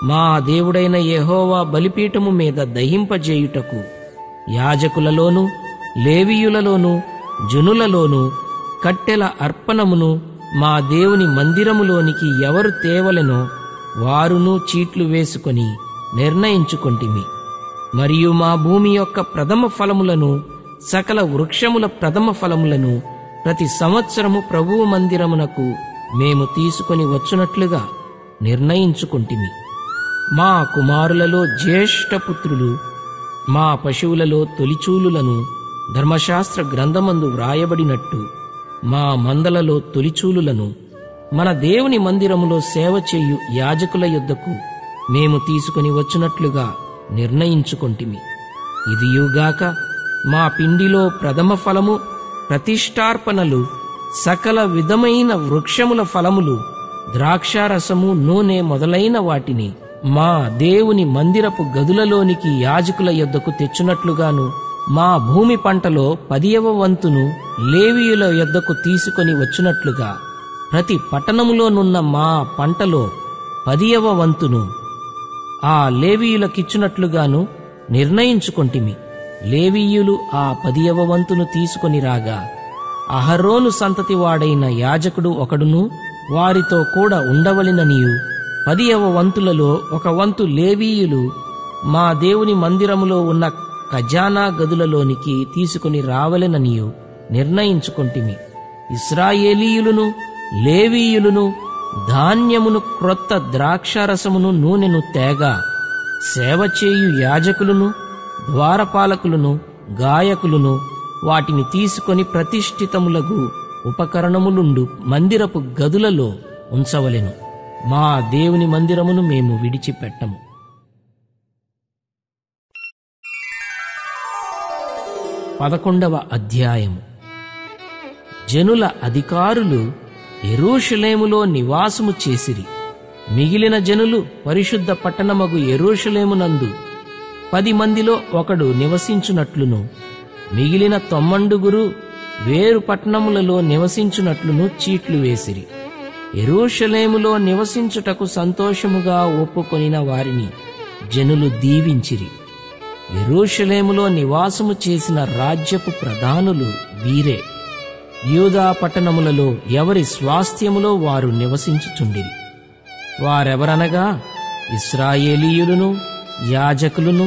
మా దేవుడైన యెహోవా బలిపీఠము మీద దహింపజేయుటకు యాజకులలోను, లేవీయులలోను, జనులలోను కట్టెల అర్పణమును మా దేవుని మందిరములోనికి ఎవరు తేవలెనో వారును చీట్లు వేసుకొని నిర్ణయించుకొంటిమి. మరియు మా భూమి యొక్క ప్రథమ ఫలములను, సకల వృక్షముల ప్రథమ ఫలములను ప్రతి సంవత్సరము ప్రభువు మందిరమునకు మేము తీసుకొని వచ్చునట్లుగా నిర్ణయించుకొంటిమి. మా కుమారులలో జ్యేష్ఠపుత్రులు, మా పశువులలో తొలిచూలులను ధర్మశాస్త్ర గ్రంథమందు వ్రాయబడినట్టు మా మందలలో తొలిచూలులను మన దేవుని మందిరములో సేవ చేయు యాజకుల యొద్దకు మేము తీసుకొని వచ్చునట్లుగా నిర్ణయించుకొంటిమి. ఇదియుగాక మా పిండిలో ప్రథమ ఫలము, ప్రతిష్టార్పణలు, సకల విధమైన వృక్షముల ఫలములు, ద్రాక్షారసము, నూనె మొదలైన వాటిని మా దేవుని మందిరపు గదులలోనికి యాజకుల యొద్దకు తెచ్చునట్లుగాను, మా భూమి పంటలో 10వ వంతును లేవీయుల యొద్దకు తీసుకొని వచ్చునట్లుగా ప్రతి పట్టణములోనున్న మా పంటలో 10వ వంతును ఆ లేవీయులకిచ్చునట్లుగాను నిర్ణయించుకొంటిమి. లేవీయులు ఆ 10వ వంతును తీసుకొని రాగా అహరోను సంతతి వాడైన యాజకుడు ఒకడును వారితో కూడా ఉండవలెననియు, 10వ వంతులలో 1 వంతు లేవీయులు మా దేవుని మందిరములో ఉన్న ఖజానా గదులలోనికి తీసుకుని రావలెననియు నిర్ణయించుకొంటిమి. ఇశ్రాయేలీయులను, లేవీయులను ధాన్యమును, క్రొత్త ద్రాక్షారసమును, నూనెను తేగా సేవ చేయు యాజకులను, ద్వారపాలకులను, గాయకులను వాటిని తీసుకొని ప్రతిష్ఠితములగు ఉపకరణములుండు మందిరపు గదులలో ఉంచవలెను. మా దేవుని మందిరమును మేము విడిచిపెట్టము. 11వ అధ్యాయము. జనుల అధికారులు యెరూషలేములో నివాసము చేసిరి. మిగిలిన జనులు పరిశుద్ధ పట్టణమగు యెరూషలేమునందు 10 మందిలో ఒకడు నివసించునట్లును, మిగిలిన 90 వేరు పట్టణములలో నివసించునట్లును చీట్లు వేసిరి. యెరూషలేములో నివసించుటకు సంతోషముగా ఒప్పుకొనిన వారిని జనులు దీవించిరి. యెరూషలేములో నివాసము చేసిన రాజ్యపు ప్రధానులు వీరే. యూదా పట్టణములలో ఎవరి స్వాస్థ్యములో వారు నివసించుచుండిరి. వారెవరనగా ఇశ్రాయేలీయులను, యాజకులను,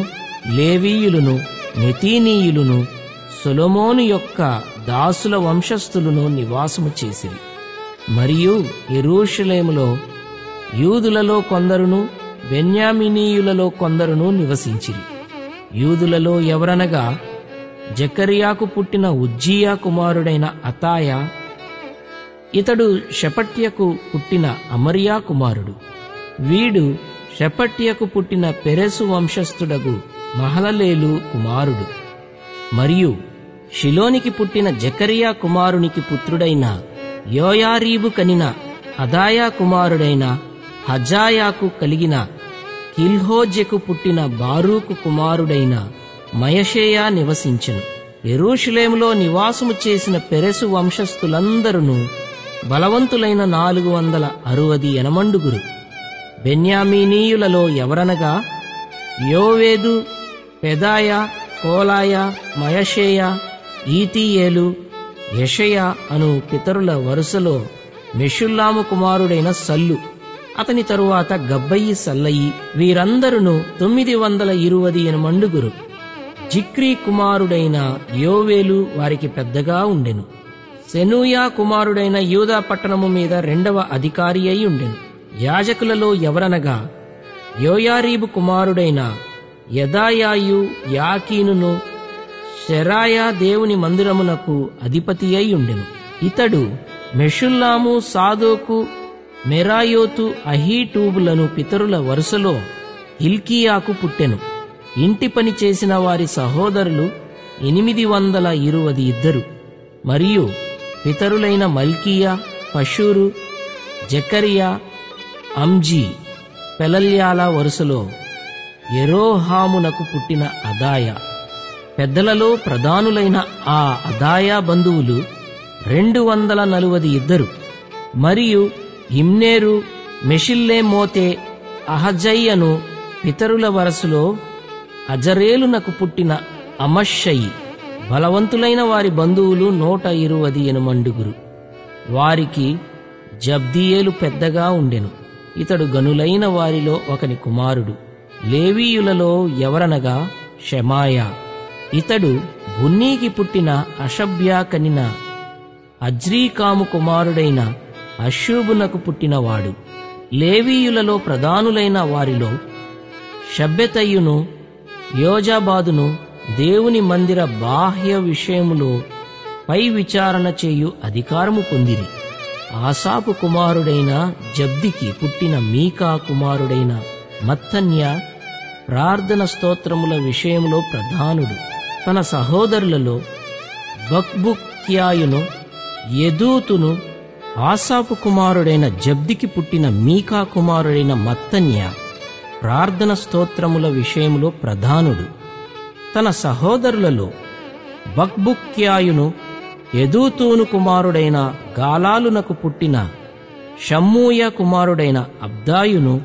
లేవీయులను, నెతీనీయులను, సొలొమోను యొక్క దాసుల వంశస్థులను నివాసము చేసిరి. మరియు యెరూషలేములో యూదులలో కొందరును, బెన్యామీనీయులలో కొందరును నివసించిరి. యూదులలో ఎవరనగా జకర్యాకు పుట్టిన ఉజ్జియా కుమారుడైన అతాయా, ఇతడు షెపట్యకు పుట్టిన అమర్యా కుమారుడు. వీడు షెపట్యకు పుట్టిన పెరెసు వంశస్థుడగు మహలలేలు కుమారుడు. మరియు షిలోనికి పుట్టిన జకర్యా కుమారునికి పుత్రుడైన యోయారీబు కనిన అదాయా కుమారుడైన హజాయాకు కలిగిన కిల్హోజెకు పుట్టిన బారూకు కుమారుడైన మయషేయా నివసించెను. యెరూషలేములో నివాసము చేసిన పెరెసు వంశస్థులందరూ బలవంతులైన 460 బెన్యామీనీయులలో ఎవరనగా యోవేదు, పెదాయ, కోలాయ, మయషేయ, ఈతీయేలు, యెషయా అను పితరుల వరుసలో మెషుల్లాము కుమారుడైన సల్లు, అతని తరువాత గబ్బయి సల్లయి, వీరందరూ 928 జిక్రీ కుమారుడైన యోవేలు వారికి పెద్దగా ఉండెను. సెనూయా కుమారుడైన యూదా పట్టణము మీద 2వ అధికారి అయి ఉండెను. యాజకులలో ఎవరనగా యోయారీబు కుమారుడైన యెదాయాయు, యాకీనును, శెరాయా దేవుని మందిరమునకు అధిపతి అయి ఉండెను. ఇతడు మెషుల్లాము, సాదోకు, మెరాయోతు, అహీటూబులను పితరుల వరుసలో హిల్కీయాకు పుట్టెను. ఇంటి పని చేసిన వారి సహోదరులు 822 మరియు పితరులైన మల్కీయా, పషూరు, జకరియా, అంజీ, పెలల్యాల వరుసలో యెరోహామునకు పుట్టిన అదాయా. పెద్దలలో ప్రధానులైన ఆ అదాయా బంధువులు 242 మరియు ఇమ్నేరు, మెషిల్లేమోతే, అహజయ్యను పితరుల వరసలో అజరేలునకు పుట్టిన అమషయి. బలవంతులైన వారి బంధువులు 128 వారికి జబ్దియేలు పెద్దగా ఉండెను. ఇతడు గనులైన వారిలో ఒకని కుమారుడు. లేవీయులలో ఎవరనగా షెమాయా. ఇతడు బున్నీకి పుట్టిన అషబ్యా కనిన అజ్రీకాము కుమారుడైన అషూబునకు పుట్టినవాడు. లేవీయులలో ప్రధానులైన వారిలో షబ్బెతయును, యోజాబాదును దేవుని మందిర బాహ్య విషయములో పై విచారణ చేయు అధికారము పొందిరి. ఆసాపు కుమారుడైన జబ్దికి పుట్టిన మీకా కుమారుడైన మత్తన్య ప్రార్థన స్తోత్రముల విషయములో ప్రధానుడు. తన సహోదరులలో బక్బుక్యాయును, యెదూతును, ఆసాపు కుమారుడైన జబ్దికి పుట్టిన మీకా కుమారుడైన మత్తన్య ప్రార్థన స్తోత్రముల విషయములో ప్రధానుడు. తన సహోదరులలో బక్బుక్యాయును, యెదూతూను కుమారుడైన గాలాలునకు పుట్టిన షమ్మూయ కుమారుడైన అబ్దాయును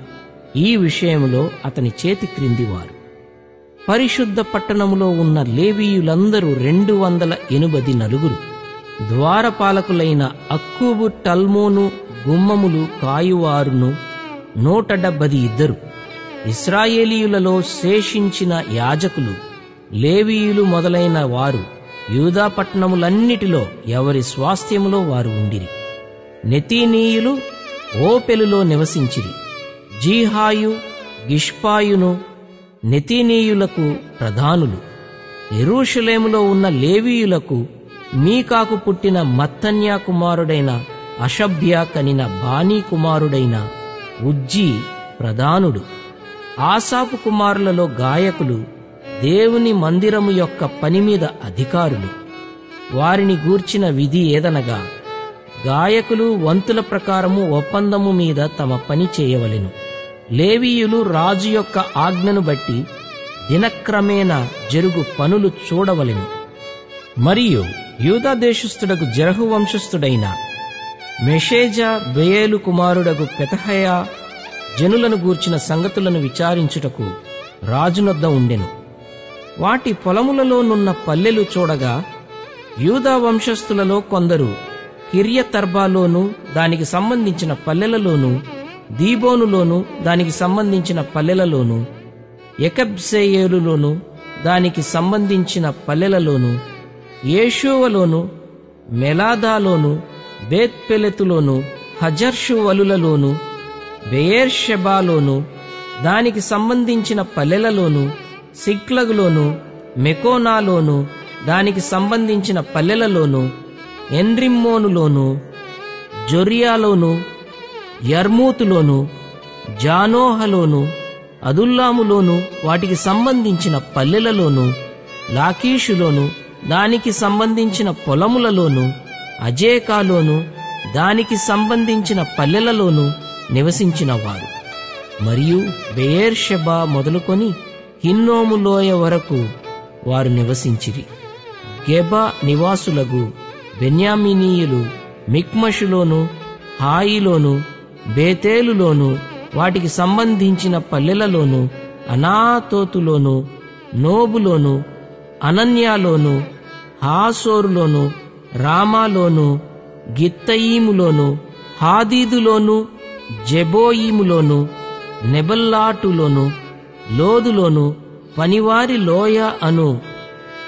ఈ విషయములో అతని చేతి క్రిందివారు. పరిశుద్ధ పట్టణములో ఉన్న లేవీయులందరూ 284. ద్వారపాలకులైన అక్కూబు, టల్మోను, గుమ్మములు కాయువారును 172. ఇశ్రాయేలీయులలో శేషించిన యాజకులు, లేవీయులు మొదలైన వారు యూదా పట్టణములన్నిటిలో ఎవరి స్వాస్థ్యములో వారు ఉండిరి. నెతీనీయులు ఓపెలులో నివసించిరి. జీహాయు, గిష్పాయును నెతీనీయులకు ప్రధానులు. యెరూషలేములో ఉన్న లేవీయులకు మీకాకు పుట్టిన మత్తన్యా కుమారుడైన అషబ్యా కనిన బానీ కుమారుడైన ఉజ్జీ ప్రధానుడు. ఆసాపు కుమారులలో గాయకులు దేవుని మందిరము యొక్క పని మీద అధికారులు. వారిని గూర్చిన విధి ఏదనగా గాయకులు వంతుల ప్రకారము ఒప్పందము మీద తమ పని చేయవలెను. లేవీయులు రాజు యొక్క ఆజ్ఞను బట్టి దినక్రమేణా జరుగు పనులు చూడవలెను. మరియు యూదా దేశస్థుడకు జరహు వంశస్థుడైన మెషేజా బెయేలు కుమారుడగు పెతహయా జనులను గూర్చిన సంగతులను విచారించుటకు రాజునొద్ద ఉండెను. వాటి పొలములలోనున్న పల్లెలు చూడగా యూదా వంశస్థులలో కొందరు కిర్యతర్బాలోను దానికి సంబంధించిన పల్లెలలోను, దీబోనులోను దానికి సంబంధించిన పల్లెలలోను, ఎకబ్సేయేలులోను దానికి సంబంధించిన పల్లెలలోను, యేషూవలోను, మెలాదాలోను, బేత్పెలెతులోను, హజర్షువలులలోను, బెయేర్షెబాలోను దానికి సంబంధించిన పల్లెలలోను, సిక్లగులోను, మెకోనాలోను దానికి సంబంధించిన పల్లెలలోను, ఎన్రిమ్మోనులోను, జొరియాలోను, యర్మూతులోను, జానోహలోను, అదుల్లాములోను వాటికి సంబంధించిన పల్లెలలోను, లాకీషులోను దానికి సంబంధించిన పొలములలోను, అజేకాలోను దానికి సంబంధించిన పల్లెలలోను నివసించిన వారు. మరియు బెయేర్షెబా మొదలుకొని హిన్నోము లోయ వరకు వారు నివసించిరి. గెబా నివాసులగు బెన్యామీనీయులు మిక్మషులోను, హాయిలోను, బేతేలులోను వాటికి సంబంధించిన పల్లెలలోను, అనాతోతులోను, నోబులోను, అనన్యాలోను, హాసోరులోను, రామాలోను, గిత్తయీములోను, హాదీదులోను, జెబోయిములోను, నెబల్లాటులోను, లోదులోను, పనివారి లోయ అను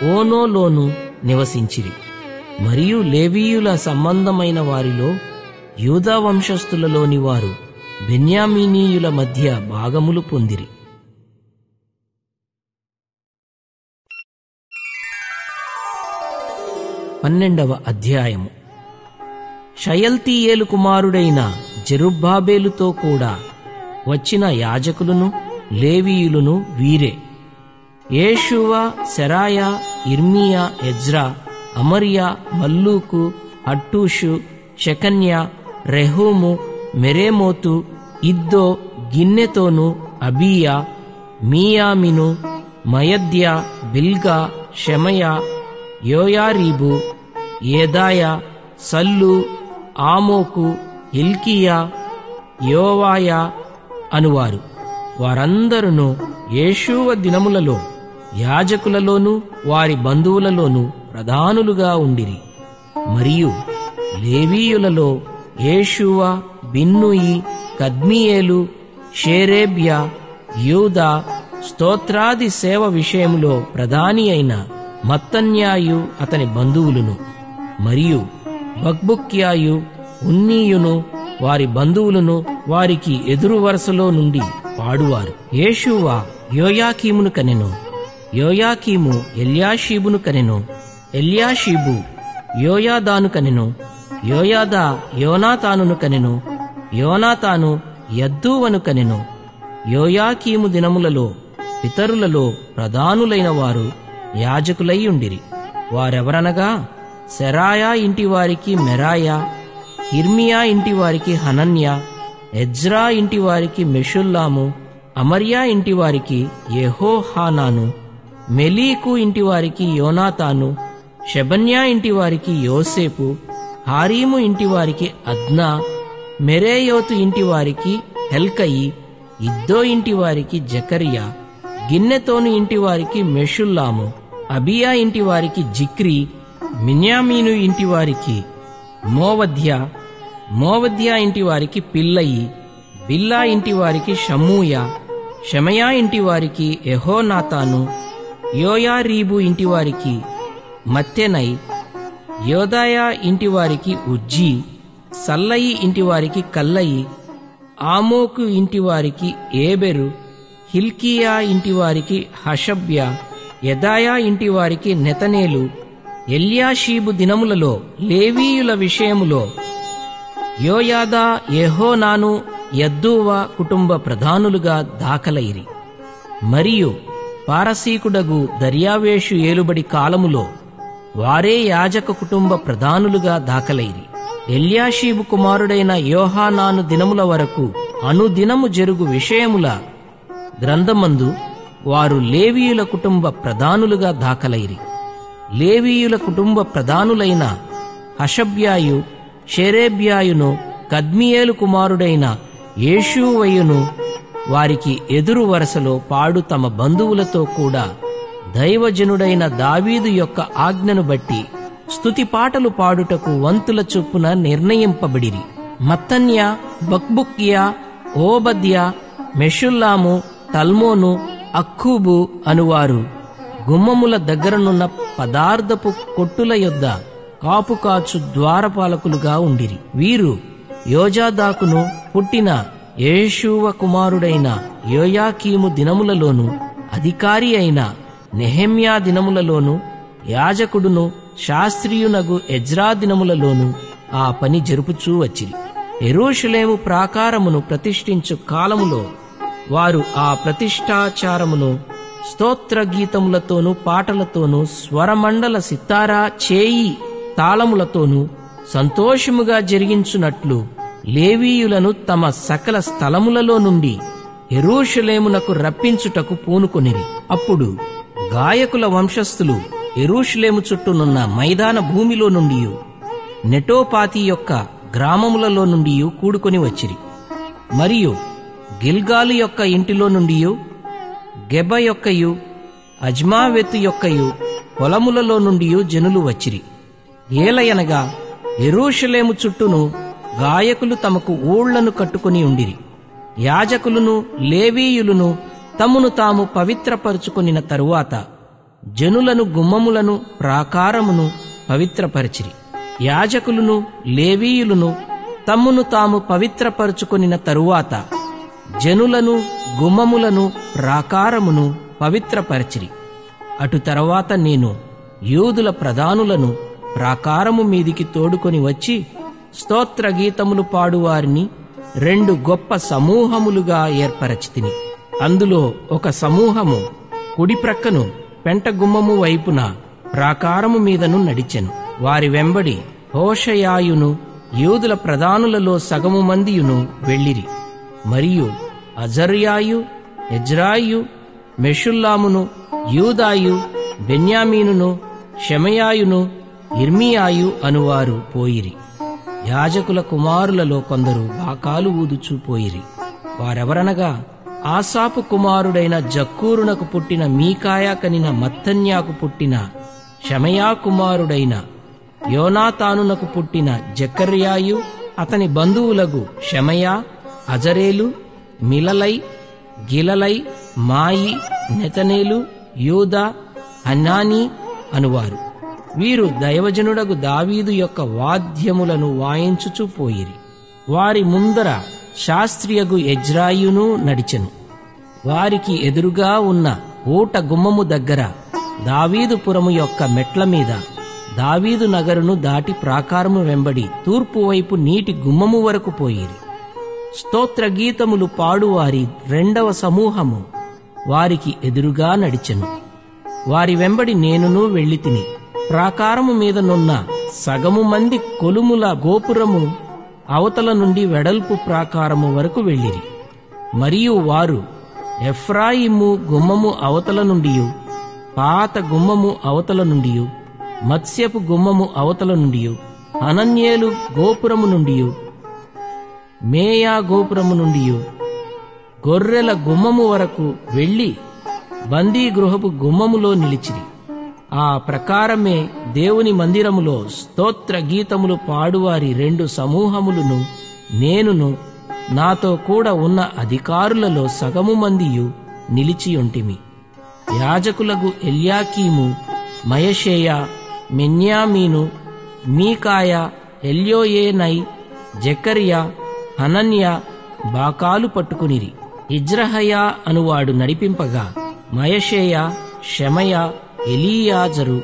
ఓనోలోను నివసించిరి. మరియు లేవీయుల సంబంధమైన వారిలో యూదా వంశస్థులలోని వారు బెన్యామీనీయుల మధ్య భాగములు పొందిరి. పన్నెండవ అధ్యాయము. షయల్తీయేలు కుమారుడైన జెరుబ్బాబేలుతో కూడా వచ్చిన యాజకులను లేవీయులను వీరే: యేషూవ, సెరాయా, ఇర్మియా, ఎజ్రా, అమర్యా, మల్లూకు, హట్టూషు, షెకన్యా, రెహూము, మెరేమోతు, ఇద్దో, గిన్నెతోను, అబీయా, మీయామిను, మయద్యా, బిల్గా, షెమయా, యోయారీబు, ఏదాయా, సల్లు, ఆమోకు, హిల్కియా, యోవాయా అనువారు. వారందరూ యేషూవ దినములలో యాజకులలోనూ వారి బంధువులలోనూ ప్రధానులుగా ఉండిరి. మరియు లేవీయులలో యేషూవ, బిన్నూయి, కద్మీయేలు, షేరేబ్యా, యూదా స్తోత్రాది సేవ విషయములో ప్రధాని అయిన మత్తన్యాయు అతని బంధువులను, మరియు బక్బుక్యాయు, ఉన్నీయును వారి బంధువులను వారికి ఎదురు వరుసలో నుండి పాడువారు. యేషూవ యోయాకీమును కనెను, యోయాకీము ఎల్యాషీబును కనెను, ఎల్యాషీబు యోయాదాను కనెను, యోయాదా యోనాతానును కనెను, యోనాతాను యద్దూవను కనెను. యోయాకీము దినములలో పితరులలో ప్రధానులైన వారు యాజకులై ఉండిరి. వారెవరనగా సెరాయా ఇంటివారికి మెరాయా, ఇర్మియా ఇంటివారికి హనన్యా, ఎజ్రా ఇంటివారికి మెషుల్లాము, అమర్యా ఇంటివారికి యెహోహానాను, మెలీకు ఇంటివారికి యోనాతాను, షెబన్యా ఇంటివారికి యోసేపు, హారీము ఇంటివారికి అద్నా, మెరేయోతు ఇంటివారికి హెల్కయి, ఇద్దో ఇంటివారికి జకరియా, గిన్నెతోను ఇంటివారికి మెషుల్లాము, అబియా ఇంటివారికి జిక్రీ, మిన్యామీను ఇంటివారికి మోవద్యా, మోవద్యా ఇంటివారికి పిల్లయి, బిల్లా ఇంటివారికి షమ్మూయా, షమయా ఇంటివారికి యెహోనాతాను, యోయారీబు ఇంటివారికి మత్తెనై, యోదాయా ఇంటివారికి ఉజ్జీ, సల్లయి ఇంటివారికి కల్లయి, ఆమోకు ఇంటివారికి ఏబెరు, హిల్కియా ఇంటివారికి హషబ్యా, యెదాయా ఇంటివారికి నెతనేలు. ఎల్యాషీబు దినములలో లేవీయుల విషయములో యోయాదా, యెహోనాను, యద్దూవ కుటుంబ ప్రధానులుగా దాఖలైరి. మరియు పారసీకుడగు దర్యావేషు ఏలుబడి కాలములో వారే యాజక కుటుంబ ప్రధానులుగా దాఖలైరి. ఎల్యాషీబు కుమారుడైన యోహానాను దినముల వరకు అనుదినము జరుగు విషయముల గ్రంథమందు వారు లేవీయుల కుటుంబ ప్రధానులుగా దాఖలైరి. లేవీయుల కుటుంబ ప్రధానులైన హషబ్యాయు, షెరేబ్యాయును, కద్మియేలు కుమారుడైన యేషూవయును వారికి ఎదురు వరుసలో పాడు తమ బంధువులతో కూడా దైవజనుడైన దావీదు యొక్క ఆజ్ఞను బట్టి స్తుతి పాటలు పాడుటకు వంతుల చొప్పున నిర్ణయింపబడిరి. మత్తన్యా, బక్బుక్యా, ఓబద్యా, మెషుల్లాము, తల్మోను, అక్కూబు అనువారు గుమ్మముల దగ్గరనున్న పదార్థపు కొట్టుల యొద్ద కాపుకాచు ద్వారపాలకులుగా ఉండిరి. వీరు యోజాదాకును పుట్టిన యేషూవ కుమారుడైన యోయాకీము దినములలోను అధికారి అయిన నెహెమ్యా దినములలోను యాజకుడును శాస్త్రీయునగు ఎజ్రా దినములలోను ఆ పని జరుపుచూ వచ్చిరి. యెరూషలేము ప్రాకారమును ప్రతిష్ఠించు కాలములో వారు ఆ ప్రతిష్ఠాచారమును స్తోత్ర గీతములతోనూ పాటలతోనూ స్వరమండల సితారా చేయి తాళములతోనూ సంతోషముగా జరిగించునట్లు లేవీయులను తమ సకల స్థలములలో నుండి యెరూషలేమునకు రప్పించుటకు పూనుకొనిరి. అప్పుడు గాయకుల వంశస్థులు యెరూషలేము చుట్టూనున్న మైదాన భూమిలో నుండి నెటోపాతి యొక్క గ్రామములలో నుండి కూడుకొని వచ్చిరి. మరియు గిల్గాలు యొక్క ఇంటిలో నుండి, గెబ యొక్కయు, అజ్మావెతు యొక్కయు పొలములలో నుండి జనులు వచ్చిరి. ఏలయనగా యెరూషలేము చుట్టూను గాయకులు తమకు ఊళ్లను కట్టుకుని ఉండిరి. యాజకులను లేవీయులను తమను తాము పవిత్రపరుచుకొనిన తరువాత జనులను గుమ్మములను ప్రాకారమును పవిత్రపరచిరి. యాజకులను లేవీయులను తమ్మును తాము పవిత్రపరుచుకొనిన తరువాత జనులను గుమ్మములను ప్రాకారమును పవిత్రపరచిరి. అటు తర్వాత నేను యూదుల ప్రధానులను ప్రాకారము మీదికి తోడుకొని వచ్చి స్తోత్ర గీతములు పాడువారిని 2 గొప్ప సమూహములుగా ఏర్పరచితిని. అందులో ఒక సమూహము కుడి ప్రక్కను పెంట గుమ్మము వైపున ప్రాకారము మీదను నడిచెను. వారి వెంబడి హోషయాయును యూదుల ప్రధానులలో సగము మందియును వెళ్ళిరి. మరియు అజర్యాయు, ఎజ్రాయు, మెషుల్లామును, యూదాయు, బెన్యామీనును, షెమయాయును, ఇర్మియాయు అనువారు పోయిరి. యాజకుల కుమారులలో కొందరు బాకాలు ఊదుచూ పోయిరి. వారెవరనగా ఆసాపు కుమారుడైన జక్కూరునకు పుట్టిన మీకాయా కనిన మత్తన్యాకు పుట్టిన షమయా కుమారుడైన యోనాతానునకు పుట్టిన జకర్యాయు, అతని బంధువులగు షమయా, అజరేలు, మిలలై, గిలలై, మాయి, నెతనేలు, యూదా, హన్నానీ అనువారు. వీరు దైవజనుడగు దావీదు యొక్క వాద్యములను వాయించుచూ పోయిరి. వారి ముందర శాస్త్రియగు ఎజ్రాయును నడిచెను. వారికి ఎదురుగా ఉన్న ఊట గుమ్మము దగ్గర దావీదుపురము యొక్క మెట్ల మీద దావీదు నగరును దాటి ప్రాకారము వెంబడి తూర్పు వైపు నీటి గుమ్మము వరకు పోయిరి. స్తోత్ర గీతములు పాడువారి 2వ సమూహము వారికి ఎదురుగా నడిచెను. వారి వెంబడి నేనును వెళ్ళితిని. ప్రాకారము మీదనున్న సగము మంది కొలుముల గోపురము అవతల నుండి వెడల్పు ప్రాకారము వరకు వెళ్ళిరి. మరియు వారు ఎఫ్రాయిము గుమ్మము అవతల నుండియు, పాత గుమ్మము అవతల నుండియు, మత్స్యపు గుమ్మము అవతల నుండియు, అనన్యేలు గోపురము నుండియు, మేయా గోపురము నుండియు, గొర్రెల గుమ్మము వరకు వెళ్లి బందీ గృహపు గుమ్మములో నిలిచిరి. ఆ ప్రకారమే దేవుని మందిరములో స్తోత్ర గీతములు పాడువారి 2 సమూహములను నేనును నాతో కూడా ఉన్న అధికారులలో సగము మందియు నిలిచియుంటిమి. యాజకులగు ఎల్యాకీము, మయషేయ, మెన్యామీను, మీకాయా, ఎల్యోయేనై, జకర్యా, హనన్యా బాకాలు పట్టుకునిరి. ఇజ్రహయా అనువాడు నడిపింపగా మయషేయ, షెమయా, ఎలీయాజరు,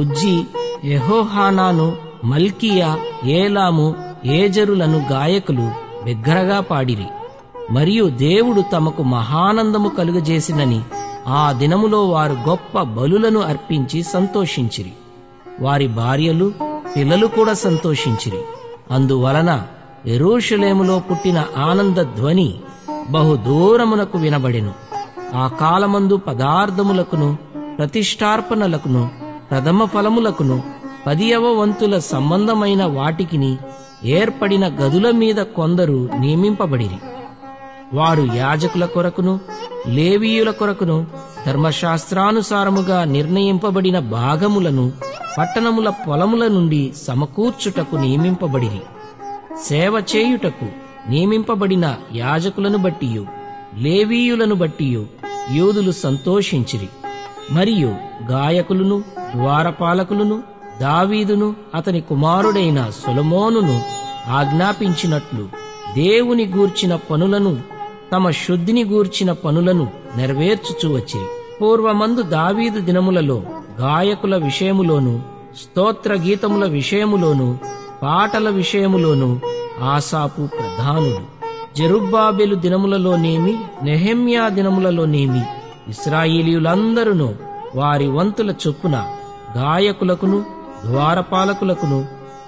ఉజ్జీ, యెహోహానాను, మల్కియా, ఏలాము, ఏజరులను గాయకులు బిగ్గరగా పాడిరి. మరియు దేవుడు తమకు మహానందము కలుగజేసినని ఆ దినములో వారు గొప్ప బలులను అర్పించి సంతోషించిరి. వారి భార్యలు, పిల్లలు కూడా సంతోషించిరి. అందువలన యెరూషలేములో పుట్టిన ఆనంద ధ్వని బహు దూరమునకు వినబడెను. ఆ కాలమందు పదార్థములకును, ప్రతిష్టార్పణలకును, ప్రథమ ఫలములకును, 10వ వంతుల సంబంధమైన వాటికిని ఏర్పడిన గదుల మీద కొందరు నియమింపబడిరి. వారు యాజకుల కొరకును, లేవీయుల కొరకును ధర్మశాస్త్రానుసారముగా నిర్ణయింపబడిన భాగములను పట్టణముల పొలముల నుండి సమకూర్చుటకు నియమింపబడిరి. సేవ చేయుటకు నియమింపబడిన యాజకులను బట్టియు లేవీయులను బట్టియు యూదులు సంతోషించిరి. మరియు గాయకులను, ద్వారపాలకులను దావీదును అతని కుమారుడైన సొలొమోనును ఆజ్ఞాపించినట్లు దేవుని గూర్చిన పనులను, తమ శుద్ధిని గూర్చిన పనులను నెరవేర్చుచూ వచ్చిరి. పూర్వమందు దావీదు దినములలో గాయకుల విషయములోను, స్తోత్ర గీతముల విషయములోను, పాటల విషయములోను ఆసాపు ప్రధానుడు. జెరుబ్బాబెలు దినములలోనేమి, నెహెమ్యా దినములలోనేమి ఇశ్రాయేలీయులందరూ వారి వంతుల చొప్పున గాయకులకును, ద్వారపాలకులకును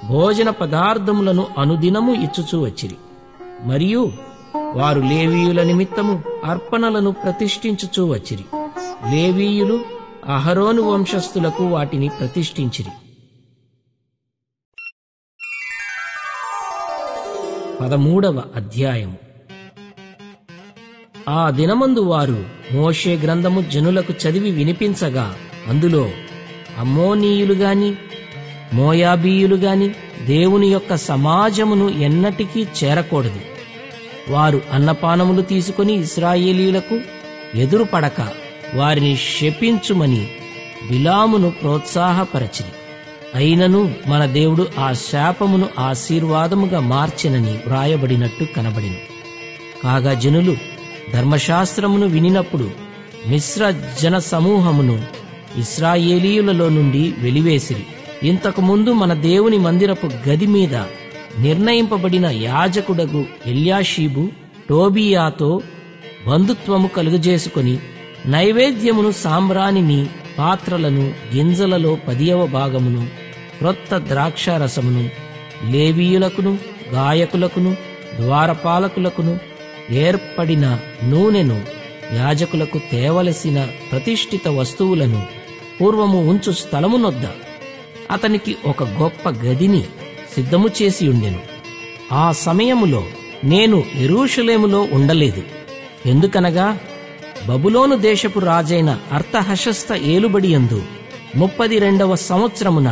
భోజన పదార్థములను అనుదినము ఇచ్చుచూ వచ్చిరి. మరియు వారు లేవీయుల నిమిత్తము అర్పణలను ప్రతిష్ఠించుచూ వచ్చిరి. లేవీయులు అహరోను వంశస్థులకు వాటిని ప్రతిష్ఠించిరి. 13వ అధ్యాయము. ఆ దినమందు వారు మోషే గ్రంథము జనులకు చదివి వినిపించగా అందులో అమ్మోనీయులు గాని మోయాబీయులు గాని దేవుని యొక్క సమాజమును ఎన్నటికీ చేరకూడదు. వారు అన్నపానములు తీసుకుని ఇశ్రాయేలీయులకు ఎదురుపడక వారిని శపించుమని బిలామును ప్రోత్సాహపరచిరి. అయినను మన దేవుడు ఆ శాపమును ఆశీర్వాదముగా మార్చెనని వ్రాయబడినట్టు కనబడిను. కాగా జనులు ధర్మశాస్త్రమును వినినప్పుడు మిశ్ర జన సమూహమును ఇశ్రాయేలీయులలో నుండి వెలివేసిరి. ఇంతకు ముందు మన దేవుని మందిరపు గది మీద నిర్ణయింపబడిన యాజకుడగు ఎల్యాషీబు టోబియాతో బంధుత్వము కలుగజేసుకొని నైవేద్యమును, సాంబ్రాణిని, పాత్రలను, గింజలలో 10వ భాగమును, క్రొత్త ద్రాక్షారసమును లేవీయులకును, గాయకులకును, ద్వారపాలకులకును ఏర్పడిన నూనెను, యాజకులకు తేవలసిన ప్రతిష్ఠిత వస్తువులను పూర్వము ఉంచు స్థలమునొద్ద అతనికి ఒక గొప్ప గదిని సిద్ధము చేసి ఉండెను. ఆ సమయములో నేను యెరూషలేములో ఉండలేదు. ఎందుకనగా బబులోను దేశపు రాజైన అర్తహషస్త ఏలుబడియందు 32వ సంవత్సరమున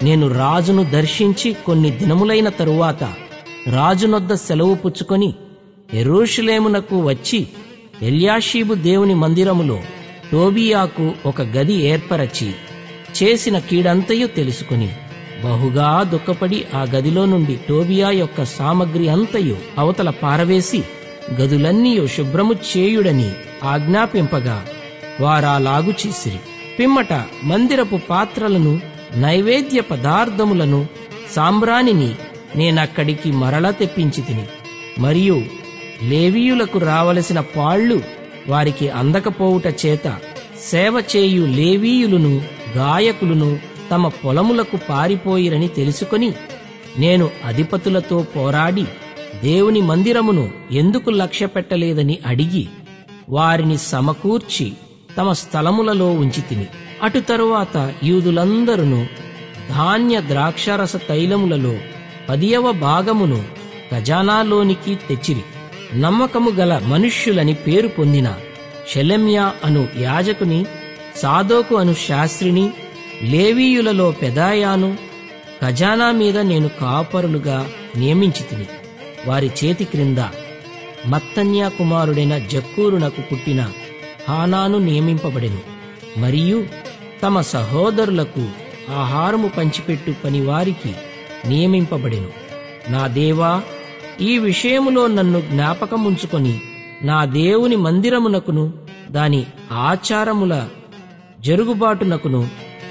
నేను రాజును దర్శించి కొన్ని దినములైన తరువాత రాజునొద్ద సెలవు పుచ్చుకొని యెరూషలేమునకు వచ్చి ఎల్యాషీబు దేవుని మందిరములో టోబియాకు ఒక గది ఏర్పరచి చేసిన కీడంతయు తెలుసుకుని బహుగా దుఃఖపడి ఆ గదిలో నుండి టోబియా యొక్క సామగ్రి అంతయు అవతల పారవేసి గదులన్నీ శుభ్రము చేయుడని ఆజ్ఞాపింపగా వారాలాగు చేసిరి. పిమ్మట మందిరపు పాత్రలను, నైవేద్య పదార్థములను, సాంబ్రాణిని నేనక్కడికి మరల తెప్పించి తిని, మరియు లేవీయులకు రావలసిన పాళ్లు వారికి అందకపోవుట చేత సేవ చేయు లేవీయులను, గాయకులను తమ పొలములకు పారిపోయిరని తెలుసుకొని నేను అధిపతులతో పోరాడి దేవుని మందిరమును ఎందుకు లక్ష్యపెట్టలేదని అడిగి వారిని సమకూర్చి తమ స్థలములలో ఉంచితిని. అటు తరువాత యూదులందరూ ధాన్య ద్రాక్షారస తైలములలో 10వ భాగమును ఖజానాలోనికి తెచ్చిరి. నమ్మకము గల మనుష్యులని పేరు పొందిన షెలెమ్యా అను యాజకుని, సాదోకు అను శాస్త్రిని, లేవీయులలో పెదాయాను ఖజానా మీద నేను కాపరులుగా నియమించితిని. వారి చేతి క్రింద మత్తన్యా కుమారుడైన జక్కూరునకు పుట్టిన హానాను నియమింపబడెను. మరియు తమ సహోదరులకు ఆహారము పంచిపెట్టు పనివారికి నియమింపబడెను. నా దేవా, ఈ విషయములో నన్ను జ్ఞాపకముంచుకొని నా దేవుని మందిరమునకును దాని ఆచారముల జరుగుబాటునకును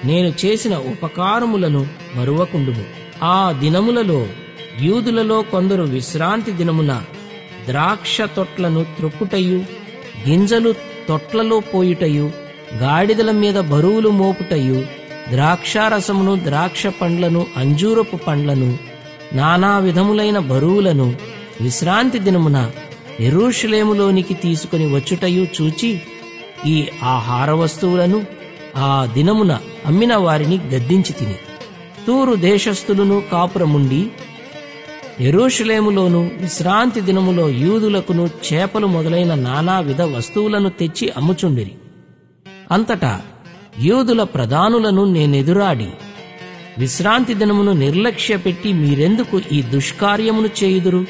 నేను చేసిన ఉపకారములను మరువకుండుము. ఆ దినములలో యూదులలో కొందరు విశ్రాంతి దినమున ద్రాక్ష తొట్లను త్రొక్కుటయు, గింజలు తొట్లలో పోయుటయు, గాడిదల మీద బరువులు మోపుటయు, ద్రాక్షారసమును, ద్రాక్ష పండ్లను, అంజూరపు పండ్లను, నానా విధములైన బరువులను విశ్రాంతి దినమున యెరూషలేములోనికి తీసుకుని వచ్చుటయు చూచి ఈ ఆహార వస్తువులను ఆ దినమున అమ్మిన వారిని గద్దించి తిని, తూరు దేశస్థులను కాపురముండి యెరూషలేములోను విశ్రాంతి దినములో యూదులకును చేపలు మొదలైన నానావిధ వస్తువులను తెచ్చి అమ్ముచుండిరి. అంతటా యూదుల ప్రధానులను నేనెదురాడి, విశ్రాంతి దినమును నిర్లక్ష్యపెట్టి మీరెందుకు ఈ దుష్కార్యమును చేయుదురు?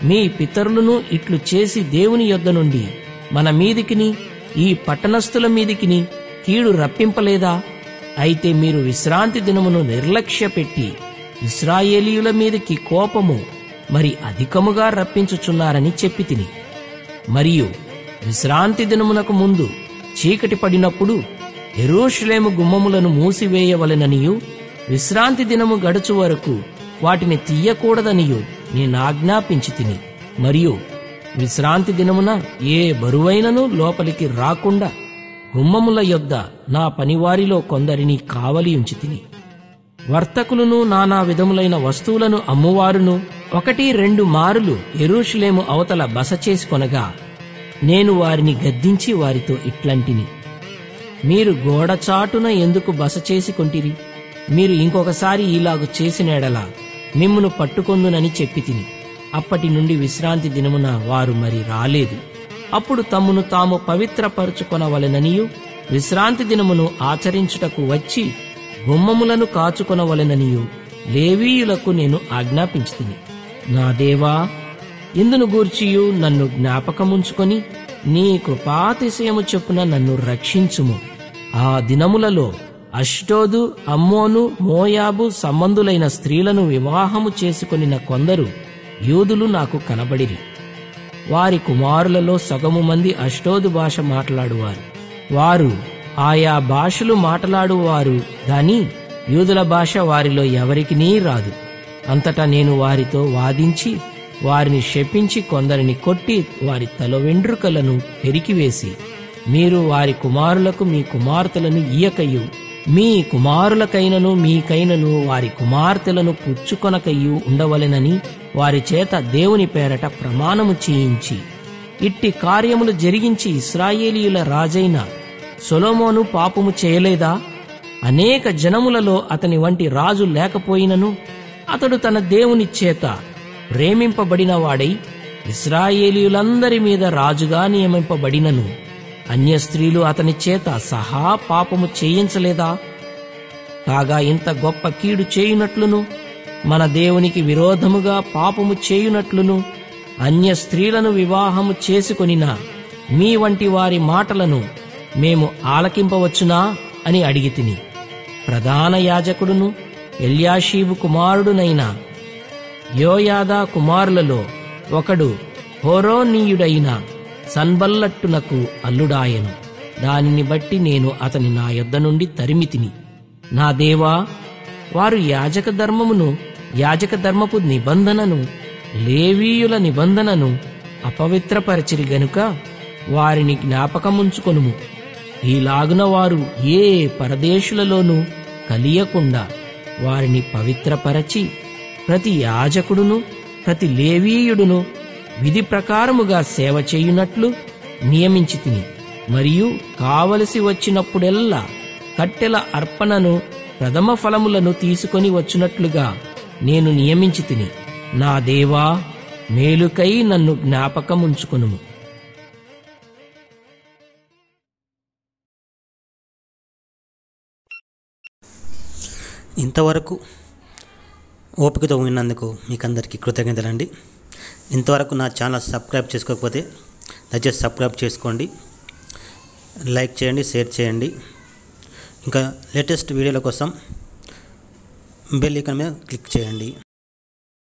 మీ పితరులను ఇట్లు చేసి దేవుని యొద్ద నుండి మన మీదికిని ఈ పట్టణస్థుల మీదికిని కీడు రప్పింపలేదా? అయితే మీరు విశ్రాంతి దినమును నిర్లక్ష్యపెట్టి ఇశ్రాయేలీయుల మీదికి కోపము మరి అధికముగా రప్పించుచున్నారని చెప్పి తిని, మరియు విశ్రాంతి దినమునకు ముందు చీకటి పడినప్పుడు యెరూషలేము గుమ్మములను మూసివేయవలెననియు, విశ్రాంతి దినము గడుచు వరకు వాటిని తీయకూడదనియు నేనాజ్ఞాపించి తిని, మరియు విశ్రాంతి దినమున ఏ బరువైనను లోపలికి రాకుండా గుమ్మముల యొద్ద నా పనివారిలో కొందరిని కావలి ఉంచి తిని, వర్తకులను నానా విధములైన వస్తువులను అమ్మువారును 1-2 మారులు యెరూషలేము అవతల బస చేసుకొనగా నేను వారిని గద్దించి వారితో ఇట్లంటిని, మీరు గోడచాటున ఎందుకు బస చేసుకొంటిరి? మీరు ఇంకొకసారి ఇలాగు చేసిన ఎడల మిమ్మును పట్టుకొందునని చెప్పి తిని. అప్పటి నుండి విశ్రాంతి దినమున వారు మరి రాలేదు. అప్పుడు తమ్మును తాము పవిత్రపరచుకొనవలెననియు, విశ్రాంతి దినమును ఆచరించుటకు వచ్చి గుమ్మములను కాచుకొనవలెననియు లేవీయులకు నేను ఆజ్ఞాపించితిని. నా దేవా, ఇందును గూర్చియు నన్ను జ్ఞాపకముంచుకొని నీ కృపాతిశయము చొప్పున నన్ను రక్షించుము. ఆ దినములలో అష్డోదు, అమ్మోను, మోయాబు సంబంధులైన స్త్రీలను వివాహము చేసుకొనిన కొందరు యూదులు నాకు కనబడిరి. వారి కుమారులలో సగము మంది అష్డోదు భాష మాట్లాడువారు. వారు ఆయా భాషలు మాట్లాడువారు గాని యూదుల భాష వారిలో ఎవరికినీ రాదు. అంతటా నేను వారితో వాదించి వారిని శపించి కొందరిని కొట్టి వారి తల వెండ్రుకలను పెరికివేసి, మీరు వారి కుమారులకు మీ కుమార్తెలను ఇయ్యకయు, మీ కుమారులకైనను మీకైనను వారి కుమార్తెలను పుచ్చుకొనకయ్యూ ఉండవలెనని వారి చేత దేవుని పేరట ప్రమాణము చేయించి, ఇట్టి కార్యములు జరిగించి ఇశ్రాయేలీయుల రాజైన సొలొమోను పాపము చేయలేదా? అనేక జనములలో అతని వంటి రాజు లేకపోయినను అతడు తన దేవుని చేత ప్రేమింపబడిన వాడై ఇశ్రాయేలీయులందరి మీద రాజుగా నియమింపబడినను అన్య స్త్రీలు అతని చేత సహా పాపము చేయించలేదా? కాగా ఇంత గొప్ప కీడు చేయునట్లును మన దేవునికి విరోధముగా పాపము చేయునట్లును అన్య స్త్రీలను వివాహము చేసుకొనిన మీ వంటి వారి మాటలను మేము ఆలకింపవచ్చునా అని అడిగితిని. ప్రధాన యాజకుడును ఎల్యాషీబు కుమారుడునైన యోయాదా కుమారులలో ఒకడు హోరోనీయుడైన సన్బల్లట్టునకు అల్లుడాయను. దానిని బట్టి నేను అతని నా యొద్ద నుండి తరిమితిని. నా దేవా, వారు యాజక ధర్మపు నిబంధనను, లేవీయుల నిబంధనను అపవిత్రపరచిరి గనుక వారిని జ్ఞాపకముంచుకొనుము. ఈలాగున వారు ఏ పరదేశులలోనూ కలియకుండా వారిని పవిత్రపరచి ప్రతి యాజకుడును ప్రతి లేవీయుడును విధి ప్రకారముగా సేవ చేయునట్లు నియమించితిని. మరియు కావలసి వచ్చినప్పుడెల్లా కట్టెల అర్పణను ప్రథమ ఫలములను తీసుకొని వచ్చునట్లుగా నేను నియమించితిని. నా దేవా, మేలుకై నన్ను జ్ఞాపకముంచుకొనుము. ఇంతవరకు ఓపికతో విన్నందుకు మీకందరికీ కృతజ్ఞతలండి. ఇంతవరకు నా ఛానల్ సబ్స్క్రైబ్ చేసుకోకపోతే దయచేసి సబ్స్క్రైబ్ చేసుకోండి, లైక్ చేయండి, షేర్ చేయండి. ఇంకా లేటెస్ట్ వీడియోల కోసం బెల్ ఐకాన్ మీద క్లిక్ చేయండి.